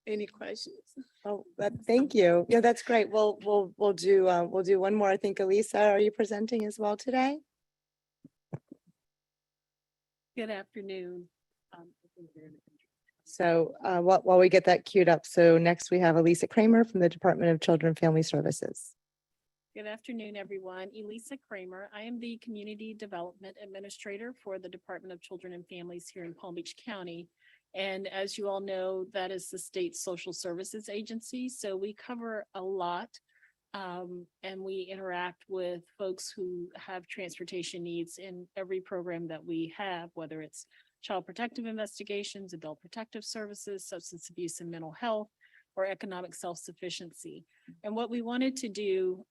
Any questions? Oh, thank you. Yeah, that's great. We'll do one more. I think Elisa, are you presenting as well today? Good afternoon. So while we get that queued up, so next we have Elisa Kramer from the Department of Children and Family Services. Good afternoon, everyone. Elisa Kramer. I am the Community Development Administrator for the Department of Children and Families here in Palm Beach County. And as you all know, that is the state social services agency. So we cover a lot. And we interact with folks who have transportation needs in every program that we have, whether it's child protective investigations, adult protective services, substance abuse and mental health, or economic self-sufficiency. And what we wanted to do,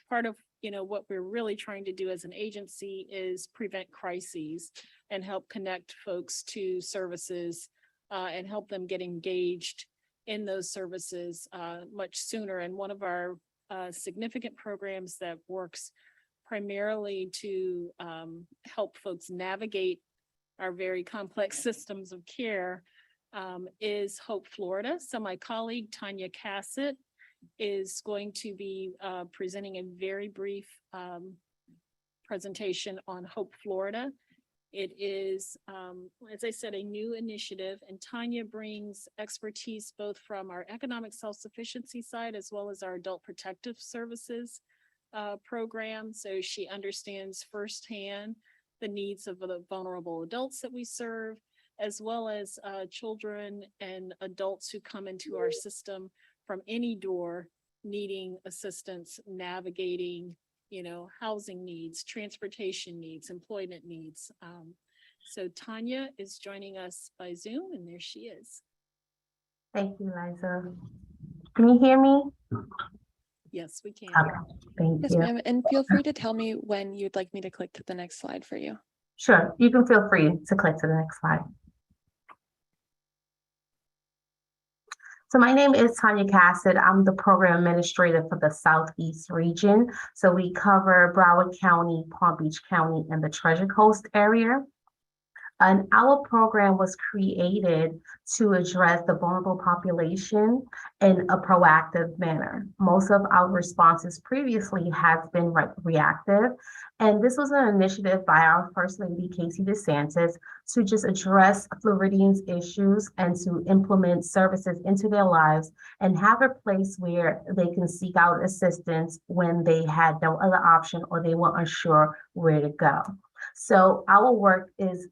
part of what we're really trying to do as an agency is prevent crises and help connect folks to services and help them get engaged in those services much sooner. And one of our significant programs that works primarily to help folks navigate our very complex systems of care is Hope Florida. So my colleague Tanya Cassett is going to be presenting a very brief presentation on Hope Florida. It is, as I said, a new initiative, and Tanya brings expertise both from our economic self-sufficiency side as well as our adult protective services program. So she understands firsthand the needs of the vulnerable adults that we serve, as well as children and adults who come into our system from any door needing assistance navigating housing needs, transportation needs, employment needs. So Tanya is joining us by Zoom, and there she is. Thank you, Liza. Can you hear me? Yes, we can. Okay, thank Yes, you. ma'am. And feel free to tell me when you'd like me to click to the next slide for you. Sure, you can feel free to click to the next slide. So my name is Tanya Cassett. I'm the program administrator for the Southeast region. So we cover Broward County, Palm Beach County, and the Treasure Coast area. And our program was created to address the vulnerable population in a proactive manner. Most of our responses previously has been reactive. And this was an initiative by our First Lady, Casey DeSantis, to just address Floridians' issues and to implement services into their lives and have a place where they can seek out assistance when they had no other option or they were unsure where to go. So our work is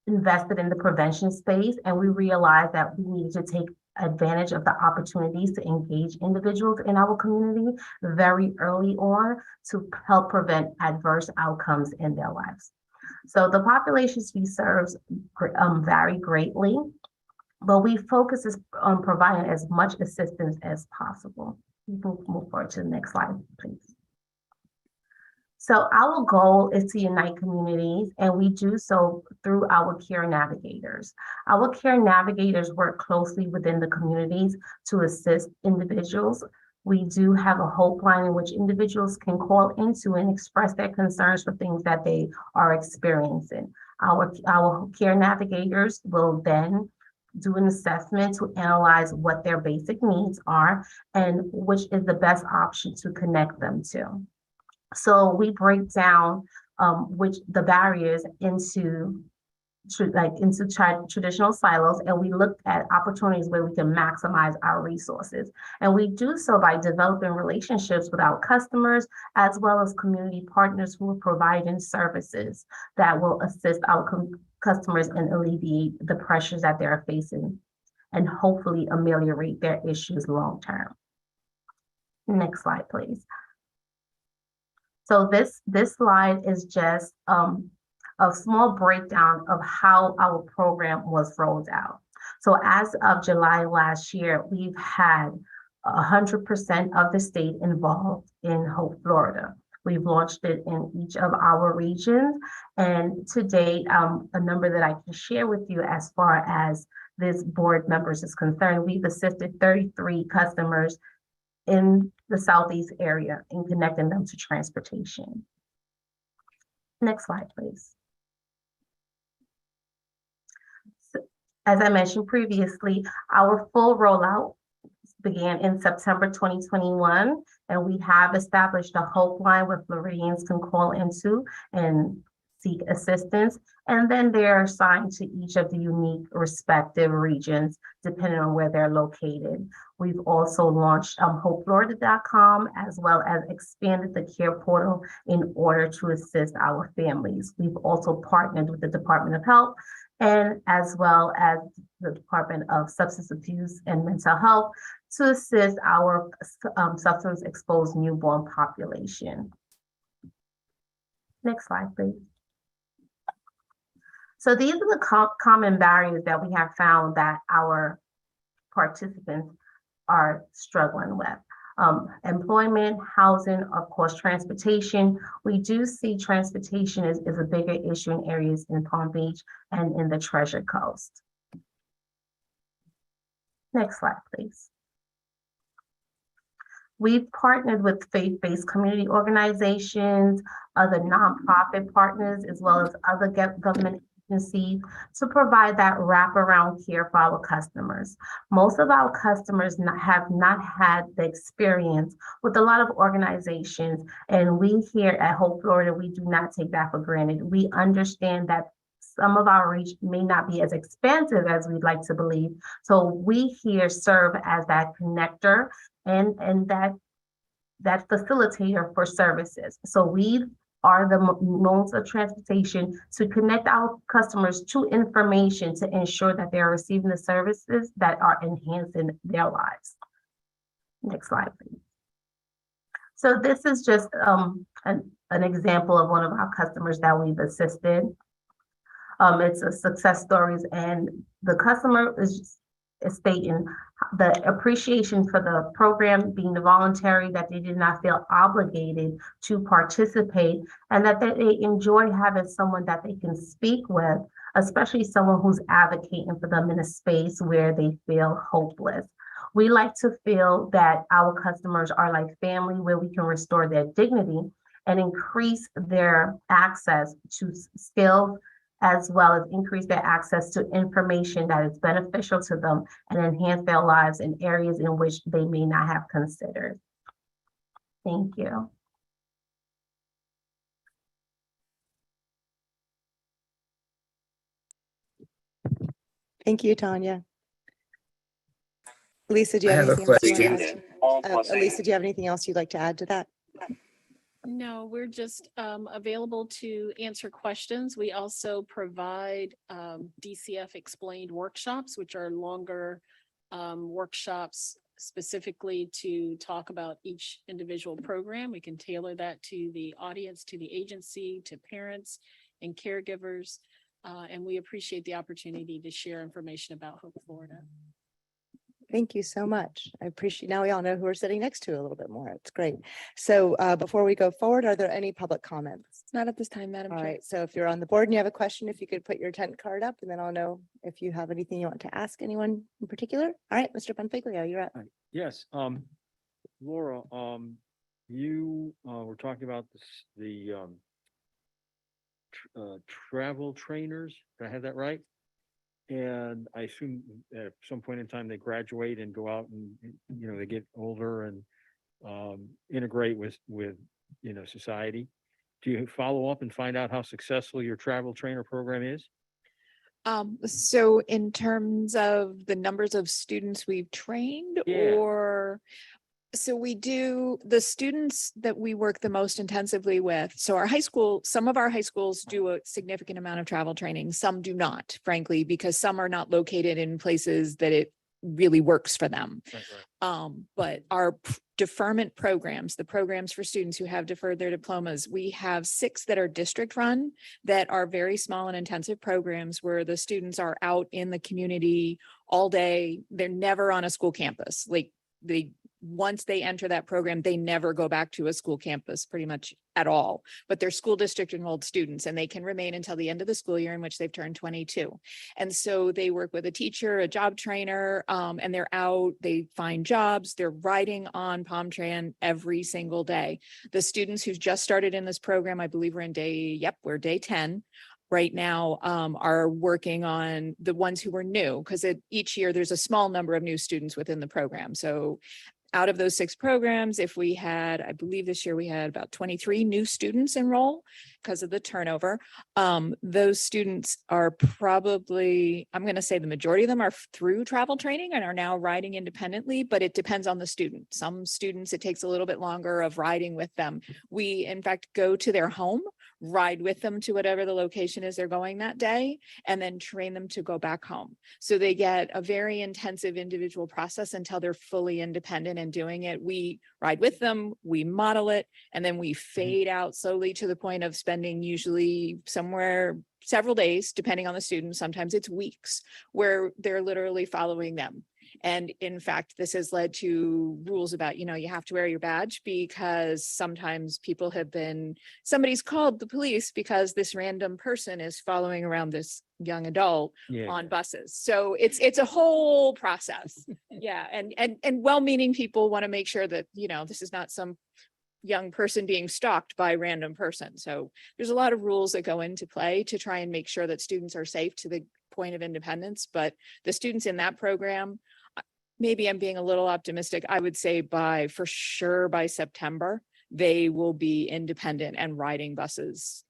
invested in the prevention space, and we realized that we needed to take advantage of the opportunities to engage individuals in our community very early on to help prevent adverse outcomes in their lives. So the populations we serve vary greatly, but we focus on providing as much assistance as possible. You can move forward to the next slide, please. So our goal is to unite communities, and we do so through our care navigators. Our care navigators work closely within the communities to assist individuals. We do have a hope line in which individuals can call into and express their concerns for things that they are experiencing. Our care navigators will then do an assessment to analyze what their basic needs are and which is the best option to connect them to. So we break down which the barriers into traditional silos, and we looked at opportunities where we can maximize our resources. And we do so by developing relationships with our customers, as well as community partners who are providing services that will assist our customers and alleviate the pressures that they're facing and hopefully ameliorate their issues long term. Next slide, please. So this slide is just a small breakdown of how our program was rolled out. So as of July last year, we've had 100% of the state involved in Hope, Florida. We've launched it in each of our regions. And to date, a number that I can share with you as far as this board members is concerned, we've assisted 33 customers in the Southeast area in connecting them to transportation. Next slide, please. So, as I mentioned previously, our full rollout began in September 2021, and we have established a Hope line where Floridians can call into and seek assistance. And then they're assigned to each of the unique respective regions, depending on where they're located. We've also launched hopeflorida.com, as well as expanded the care portal in order to assist our families. We've also partnered with the Department of Health and as well as the Department of Substance Abuse and Mental Health to assist our substance exposed newborn population. Next slide, please. So these are the common barriers that we have found that our participants are struggling with. Employment, housing, of course, transportation. We do see transportation is a bigger issue in areas in Palm Beach and in the Treasure Coast. Next slide, please. We've partnered with faith-based community organizations, other nonprofit partners, as well as other government agencies to provide that wraparound care for our customers. Most of our customers have not had the experience with a lot of organizations, and we here at Hope Florida, we do not take that for granted. We understand that some of our reach may not be as expansive as we'd like to believe. So we here serve as that connector and that facilitator for services. So we are the modes of transportation to connect our customers to information to ensure that they're receiving the services that are enhancing their lives. Next slide, please. So this is just an example of one of our customers that we've assisted. It's a success stories, and the customer is stating the appreciation for the program being voluntary, that they did not feel obligated to participate, and that they enjoy having someone that they can speak with, especially someone who's advocating for them in a space where they feel hopeless. We like to feel that our customers are like family, where we can restore their dignity and increase their access to skills, as well as increase their access to information that is beneficial to them and enhance their lives in areas in which they may not have considered. Thank you. Thank you, Tanya. Lisa, do you I have have a anything else you want question. to add? Lisa, do you have anything else you'd like to add to that? No, we're just available to answer questions. We also provide DCF explained workshops, which are longer workshops specifically to talk about each individual program. We can tailor that to the audience, to the agency, to parents and caregivers. And we appreciate the opportunity to share information about Hope Florida. Thank you so much. I appreciate, now we all know who we're sitting next to a little bit more. It's great. So before we go forward, are there any public comments? Not at this time, Madam All Chair. right. So if you're on the board and you have a question, if you could put your tent card up, and then I'll know if you have anything you want to ask anyone in particular. All right, Mr. Bonfiglio, you're up. Yes, Laura, you were talking about the travel trainers. Did I have that right? And I assume at some point in time they graduate and go out and, you know, they get older and integrate with society. Do you follow up and find out how successful your travel trainer program is? So in terms of the numbers of students we've trained Yeah. or, so we do, the students that we work the most intensively with. So our high school, some of our high schools do a significant amount of travel training. Some do not, frankly, because some are not located in places that it really works for them. Right. But our deferment programs, the programs for students who have deferred their diplomas, we have 6 that are district run that are very small and intensive programs where the students are out in the community all day. They're never on a school campus. Like once they enter that program, they never go back to a school campus pretty much at all, but they're school district enrolled students and they can remain until the end of the school year in which they've turned 22. And so they work with a teacher, a job trainer, and they're out, they find jobs, they're riding on Palm Tran every single day. The students who just started in this program, I believe we're day 10. Right now, are working on the ones who were new, because each year there's a small number of new students within the program. So out of those 6 programs, if we had, I believe this year we had about 23 new students enroll because of the turnover. Those students are probably, I'm going to say the majority of them are through travel training and are now riding independently, but it depends on the student. Some students, it takes a little bit longer of riding with them. We, in fact, go to their home, ride with them to whatever the location is they're going that day, and then train them to go back home. So they get a very intensive individual process until they're fully independent and doing it. We ride with them, we model it, and then we fade out slowly to the point of spending usually somewhere several days, depending on the student. Sometimes it's weeks where they're literally following them. And in fact, this has led to rules about, you have to wear your badge because sometimes somebody's called the police because this random person is following around this young adult on buses. So it's a whole process. Yeah. And well-meaning people want to make sure that, this is not some young person being stalked by a random person. So there's a lot of rules that go into play to try and make sure that students are safe to the point of independence. But the students in that program, maybe I'm being a little optimistic, I would say for sure by September, they will be independent and riding buses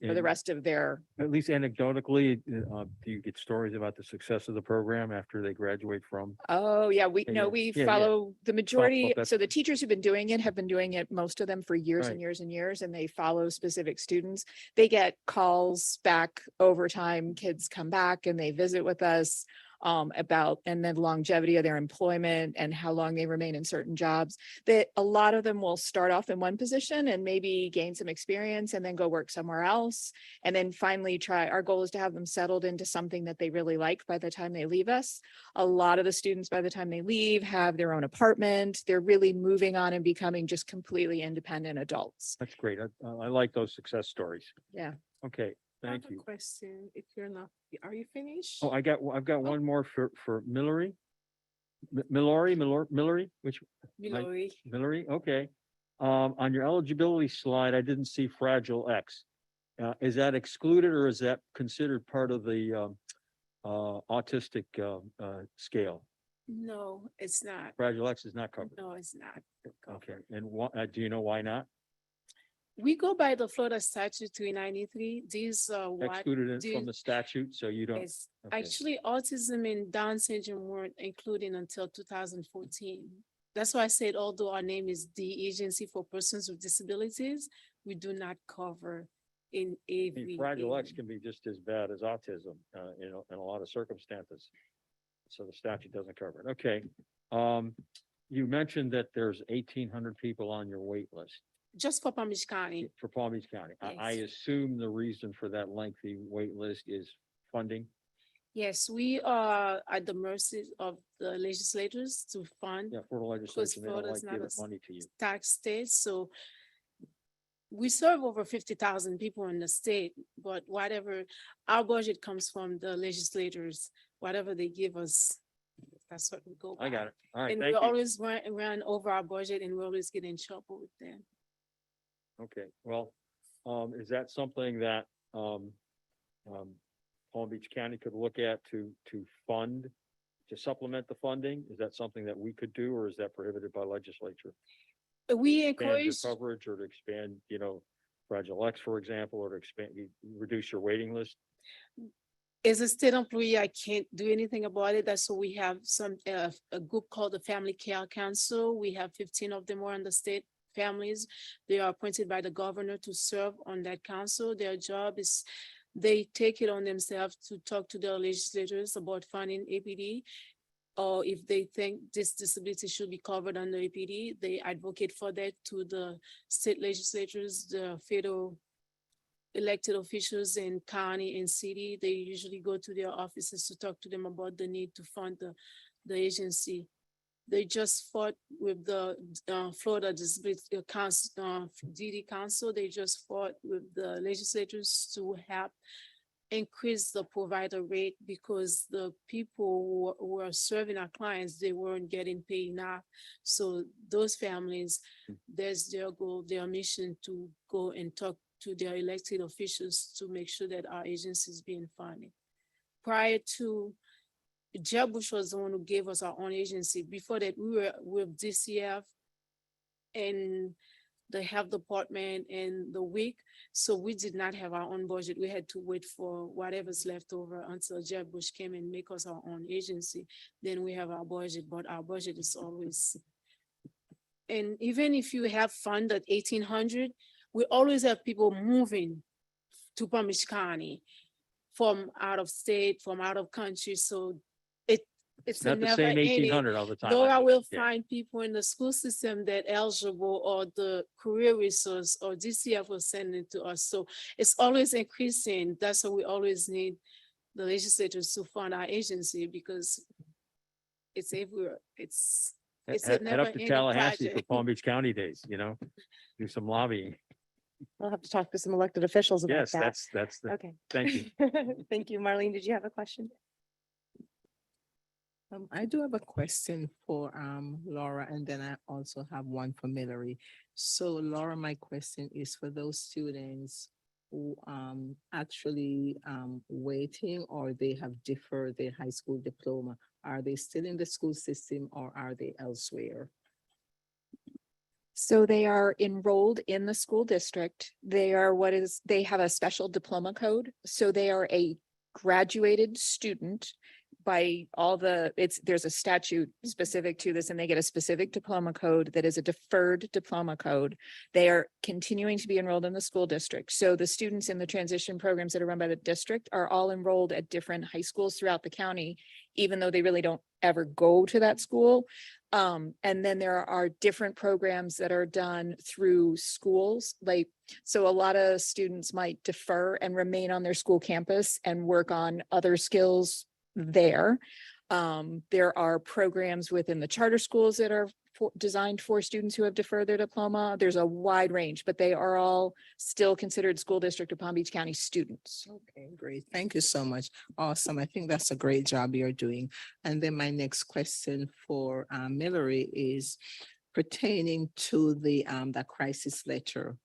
for the rest of their. At least anecdotally, do you get stories about the success of the program after they graduate from? Oh, yeah, we follow the majority. Well, So the teachers who've been doing it have been doing it, most of them for years and Right. years and years, and they follow specific students. They get calls back over time. Kids come back and they visit with us about, and then longevity of their employment and how long they remain in certain jobs. That a lot of them will start off in one position and maybe gain some experience and then go work somewhere else. And then finally our goal is to have them settled into something that they really like by the time they leave us. A lot of the students by the time they leave have their own apartment. They're really moving on and becoming just completely independent adults. That's great. I like those success stories. Yeah. Okay, I have thank a you. question. If you're not, are you finished? Oh, I've got one more for Millery. Millery, which? Bilori. Millery, okay. On your eligibility slide, I didn't see Fragile X. Is that excluded or is that considered part of the autistic scale? No, it's not. Fragile X is not covered. No, it's not. Okay, and do you know why not? We go by the Florida statute 393. These are what. Excluded it from the statute, so you don't. Yes. Okay. Actually, autism and Down syndrome weren't included until 2014. That's why I said, although our name is the Agency for Persons with Disabilities, we do not cover in I mean, every. Fragile X area. can be just as bad as autism, in a lot of circumstances. So the statute doesn't cover it. Okay. You mentioned that there's 1,800 people on your wait list Just for Palm Beach County. for Palm Beach County. I Yes. assume the reason for that lengthy wait list is funding. Yes, we are at the mercy of the legislators to fund. Yeah, for the Because legislation, they don't Florida like is not giving a money to you. tax state, so we serve over 50,000 people in the state, but whatever, our budget comes from the legislators, whatever they give us, that's what we go by. I got it. All right, And we thank you. always run over our budget and we always get in trouble with them. Okay, well, is that something that, Palm Beach County could look at to fund, to supplement the funding? Is that something that we could do, or is that prohibited by legislature? We expand your encourage, coverage or to expand, Fragile X, for example, or to reduce your waiting list? as a state employee, I can't do anything about it. That's why we have a group called the Family Care Council. We have 15 of them are on the state families. They are appointed by the governor to serve on that council. Their job is, they take it on themselves to talk to their legislators about funding APD. Or if they think this disability should be covered under APD, they advocate for that to the state legislators, the federal elected officials in county and city. They usually go to their offices to talk to them about the need to fund the agency. They just fought with the Florida Disability Council, DD Council. They just fought with the legislators to help increase the provider rate because the people who are serving our clients, they weren't getting paid enough. So those families, there's their goal, their mission to go and talk to their elected officials to make sure that our agency is being funded. Prior to, Jeb Bush was the one who gave us our own agency. Before that, we were with DCF and the health department and the WIC. So we did not have our own budget. We had to wait for whatever's left over until Jeb Bush came and make us our own agency. Then we have our budget, but our budget is always, and even if you have fund at 1,800, we always have people moving to Palm Beach County from out of state, from out of country. So it's Not the never same ending. 1,800 all the time. Though I will Yeah. find people in the school system that eligible or the career resource or DCF will send it to us. So it's always increasing. That's why we always need the legislators to fund our agency because it's everywhere. It's a Head never up to ending Tallahassee for project. Palm Beach County days, do some lobbying. We'll have to talk to some elected officials about Yes, that. that's the, Okay. thank you. Thank you. Marlene, did you have a question? I do have a question for Laura, and then I also have one for Mallory. So Laura, my question is for those students who actually waiting or they have deferred their high school diploma. Are they still in the school system or are they elsewhere? So they are enrolled in the school district. They are they have a special diploma code. So they are a graduated student by all there's a statute specific to this and they get a specific diploma code that is a deferred diploma code. They are continuing to be enrolled in the school district. So the students in the transition programs that are run by the district are all enrolled at different high schools throughout the county, even though they really don't ever go to that school. And then there are different programs that are done through schools. So a lot of students might defer and remain on their school campus and work on other skills there. There are programs within the charter schools that are designed for students who have deferred their diploma. There's a wide range, but they are all still considered school district of Palm Beach County students. Okay, great. Thank you so much. Awesome. I think that's a great job you're doing. And then my next question for Mallory is pertaining to the crisis letter.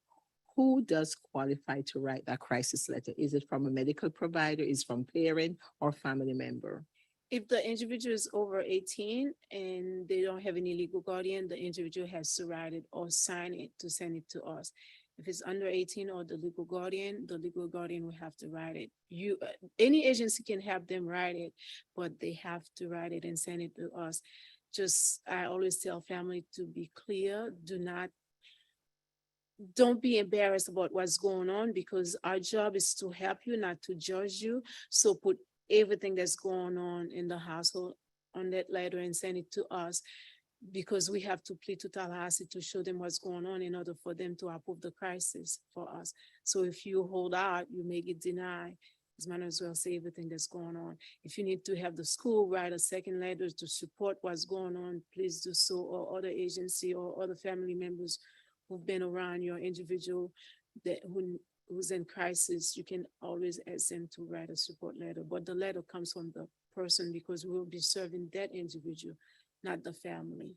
Who does qualify to write that crisis letter? Is it from a medical provider, is it from parent or family member? If the individual is over 18 and they don't have any legal guardian, the individual has to write it or sign it to send it to us. If it's under 18 or the legal guardian will have to write it. Any agency can have them write it, but they have to write it and send it to us. I always tell family to be clear, don't be embarrassed about what's going on because our job is to help you, not to judge you. So put everything that's going on in the household on that letter and send it to us because we have to plead to Tallahassee to show them what's going on in order for them to approve the crisis for us. So if you hold out, you may get denied. You might as well say everything that's going on. If you need to have the school write a second letter to support what's going on, please do so, or other agency or other family members who've been around your individual who's in crisis, you can always ask them to write a support letter, but the letter comes from the person because we will be serving that individual, not the family.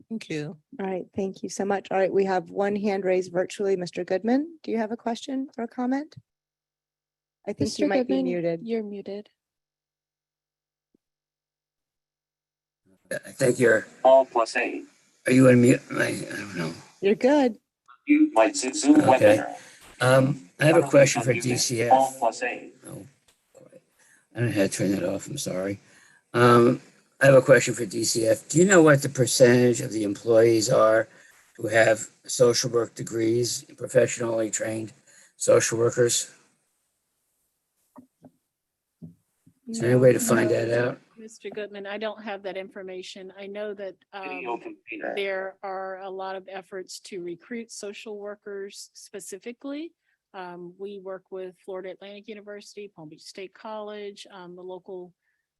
Thank you. All right, thank you so much. All right, we have one hand raised virtually. Mr. Goodman, do you have a question or a comment? I think you Mr. might be Goodman, muted. You're muted. I think you're, all plus 8. Are you on mute? I don't know. You're good. Mute my Zoom Okay. webinar. I have a question for Unmuted. DCF. Alt+A. Oh, I don't know how to turn that off. I'm sorry. I have a question for DCF. Do you know what the percentage of the employees are who have social work degrees, professionally trained social workers? Is there any way to find that out? Mr. Goodman, I don't have that information. I know that Video container. there are a lot of efforts to recruit social workers specifically. We work with Florida Atlantic University, Palm Beach State College, the local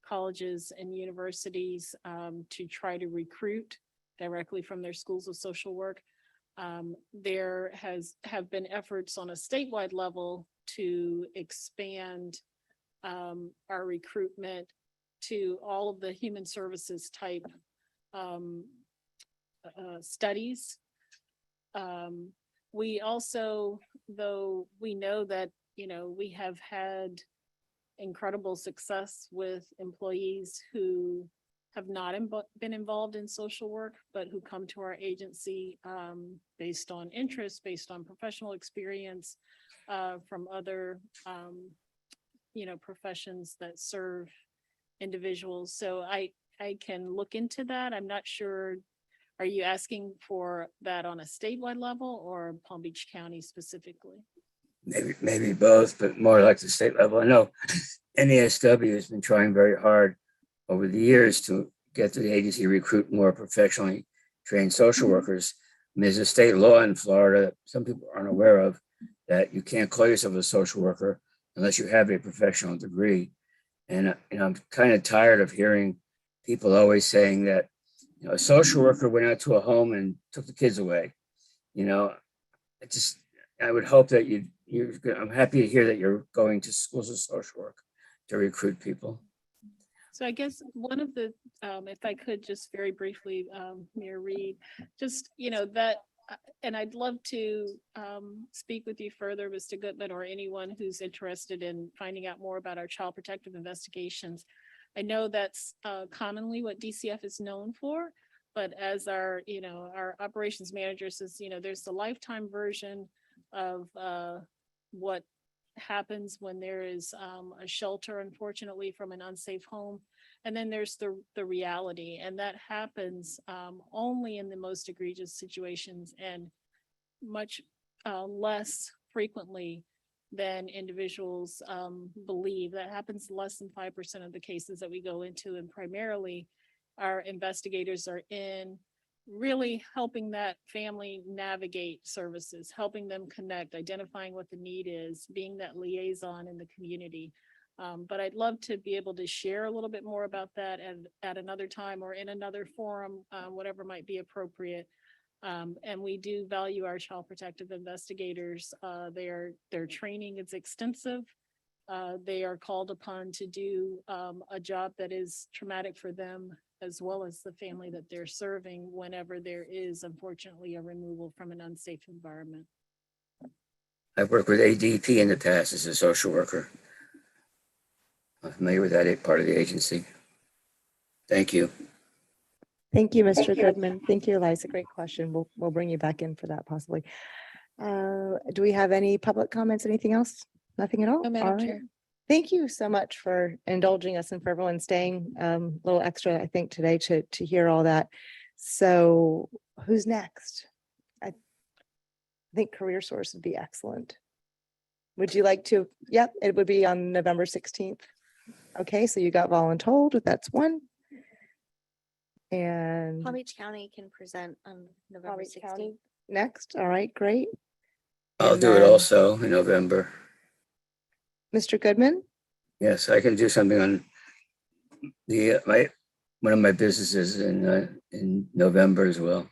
colleges and universities to try to recruit directly from their schools of social work. There have been efforts on a statewide level to expand our recruitment to all of the human services type studies. We also, though we know that, we have had incredible success with employees who have not been involved in social work, but who come to our agency based on interest, based on professional experience from other professions that serve individuals. So I can look into that. I'm not sure. Are you asking for that on a statewide level or Palm Beach County specifically? Maybe both, but more like the state level. I know NASW has been trying very hard over the years to get the agency recruit more professionally trained social workers. And there's a state law in Florida that some people aren't aware of, that you can't call yourself a social worker unless you have a professional degree. And I'm kind of tired of hearing people always saying that, a social worker went out to a home and took the kids away. I would hope that I'm happy to hear that you're going to schools of social work to recruit people. So I guess one of the, if I could just very briefly, Mayor Reed, just, that, and I'd love to speak with you further, Mr. Goodman, or anyone who's interested in finding out more about our child protective investigations. I know that's commonly what DCF is known for, but as our operations manager says, there's the lifetime version of what happens when there is a shelter, unfortunately, from an unsafe home. And then there's the reality, and that happens only in the most egregious situations and much less frequently than individuals believe. That happens less than 5% of the cases that we go into, and primarily our investigators are in really helping that family navigate services, helping them connect, identifying what the need is, being that liaison in the community. But I'd love to be able to share a little bit more about that at another time or in another forum, whatever might be appropriate. And we do value our child protective investigators. Their training is extensive. They are called upon to do a job that is traumatic for them, as well as the family that they're serving whenever there is, unfortunately, a removal from an unsafe environment. I've worked with ADP in the past as a social worker. I'm familiar with that part of the agency. Thank you. Thank you, Mr. Goodman. Thank you, Eliza. Great question. We'll bring you back in for that possibly. Do we have any public comments? Anything else? Nothing at all? No, Madam All right. Chair. Thank you so much for indulging us and for everyone staying a little extra, I think, today to hear all that. So who's next? I think Career Source would be excellent. Would you like to? Yep, it would be on November 16th. Okay, so you got voluntold. That's one. And Palm Beach County can present on November Palm Beach 16th. County next. All right, great. I'll And do it then- also in November. Mr. Goodman? Yes, I can do something on one of my businesses in November as well.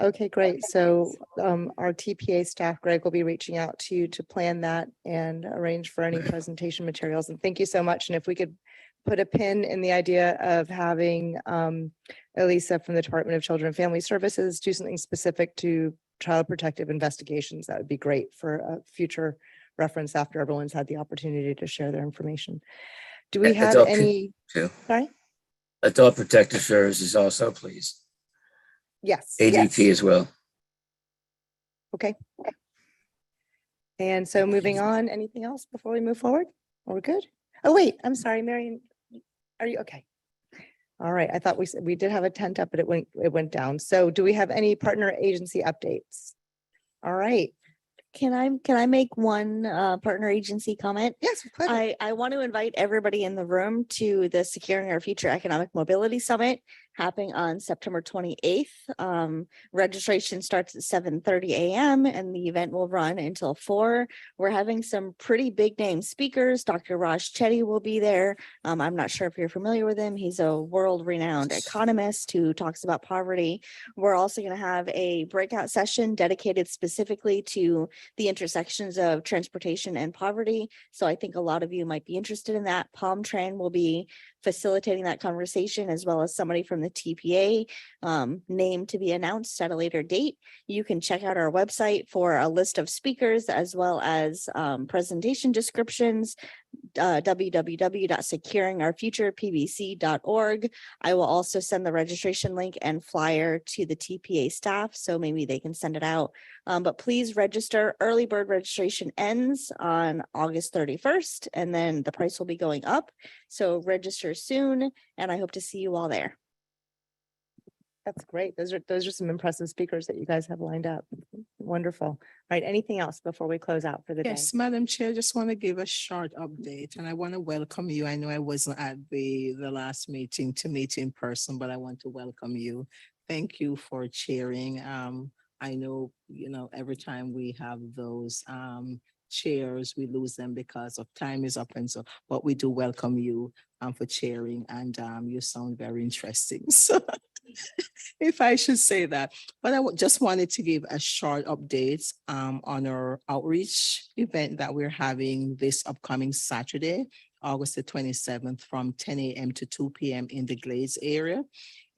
Okay, great. So our TPA staff, Greg, will be reaching out to you to plan that and arrange for any presentation materials. And thank you so much. And if we could put a pin in the idea of having Elisa from the Department of Children and Family Services do something specific to child protective investigations, that would be great for a future reference after everyone's had the opportunity to share their information. Do we have Adult any? too. Sorry? Adult Protective Services also, please. Yes. ADP as well. Okay. And so moving on, anything else before we move forward? We're good? Oh, wait, I'm sorry, Marion. Are you okay? All right, I thought we said we did have a tent up, but it went down. So do we have any partner agency updates? All right. Can I make one partner agency comment? Yes, with pleasure. I want to invite everybody in the room to the Securing Our Future Economic Mobility Summit happening on September 28th. Registration starts at 7:30 a.m. and the event will run until 4. We're having some pretty big name speakers. Dr. Raj Chetty will be there. I'm not sure if you're familiar with him. He's a world-renowned economist who talks about poverty. We're also going to have a breakout session dedicated specifically to the intersections of transportation and poverty. So I think a lot of you might be interested in that. Palm Tran will be facilitating that conversation, as well as somebody from the TPA, named to be announced at a later date. You can check out our website for a list of speakers, as well as presentation descriptions, www.securingourfuturepbc.org. I will also send the registration link and flyer to the TPA staff, so maybe they can send it out. But please register. Early bird registration ends on August 31st, and then the price will be going up. So register soon, and I hope to see you all there. That's great. Those are some impressive speakers that you guys have lined up. Wonderful. All right, anything else before we close out for the day? Yes, Madam Chair, just want to give a short update and I want to welcome you. I know I wasn't at the last meeting to meet in person, but I want to welcome you. Thank you for chairing. I know, every time we have those chairs, we lose them because of time is up and so, but we do welcome you for chairing and you sound very interesting. So if I should say that, but I just wanted to give a short update on our outreach event that we're having this upcoming Saturday, August the 27th from 10 a.m. to 2 p.m. in the Glades area.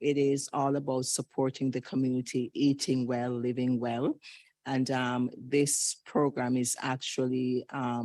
It is all about supporting the community, eating well, living well. And this program is actually a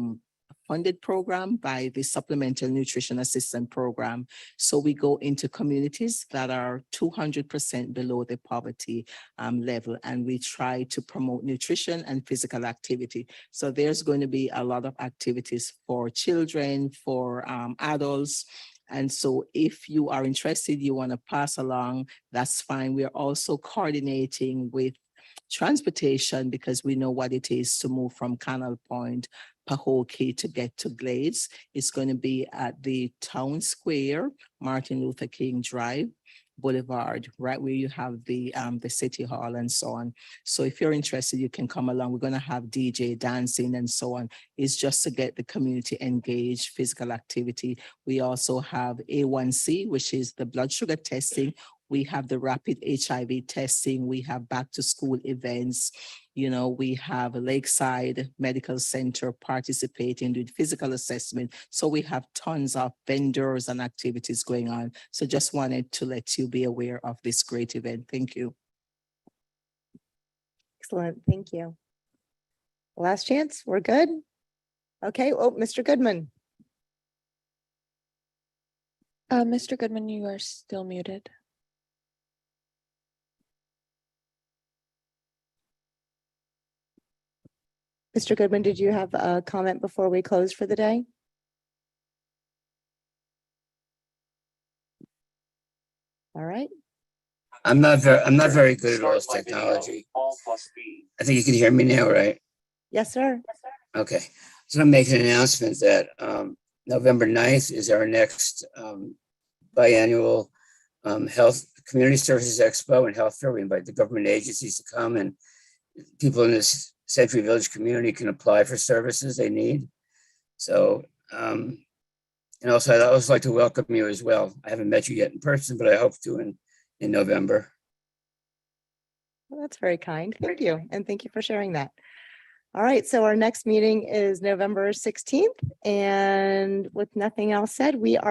funded program by the Supplemental Nutrition Assistance Program. So we go into communities that are 200% below the poverty level, and we try to promote nutrition and physical activity. So there's going to be a lot of activities for children, for adults. And so if you are interested, you want to pass along, that's fine. We are also coordinating with transportation because we know what it is to move from Canal Point, Pahokee to get to Glades. It's going to be at the Town Square, Martin Luther King Drive, Boulevard, right where you have the City Hall and so on. So if you're interested, you can come along. We're going to have DJ dancing and so on. It's just to get the community engaged, physical activity. We also have A1C, which is the blood sugar testing. We have the rapid HIV testing. We have back to school events. We have a Lakeside Medical Center participating with physical assessment. So we have tons of vendors and activities going on. So just wanted to let you be aware of this great event. Thank you. Excellent. Thank you. Last chance. We're good. Okay. Oh, Mr. Goodman. Mr. Goodman, you are still muted. Mr. Goodman, did you have a comment before we close for the day? All right. I'm not very good at all this technology. I think you can hear me now, right? Yes, sir. Okay. So I'm making an announcement that November 9th is our next biannual Health Community Services Expo and Health Fair. We invite the government agencies to come, and people in this Century Village community can apply for services they need. So, and also I'd also like to welcome you as well. I haven't met you yet in person, but I hope to in November. Well, that's very kind. Thank you. And thank you for sharing that. All right. So our next meeting is November 16th. And with nothing else said, we are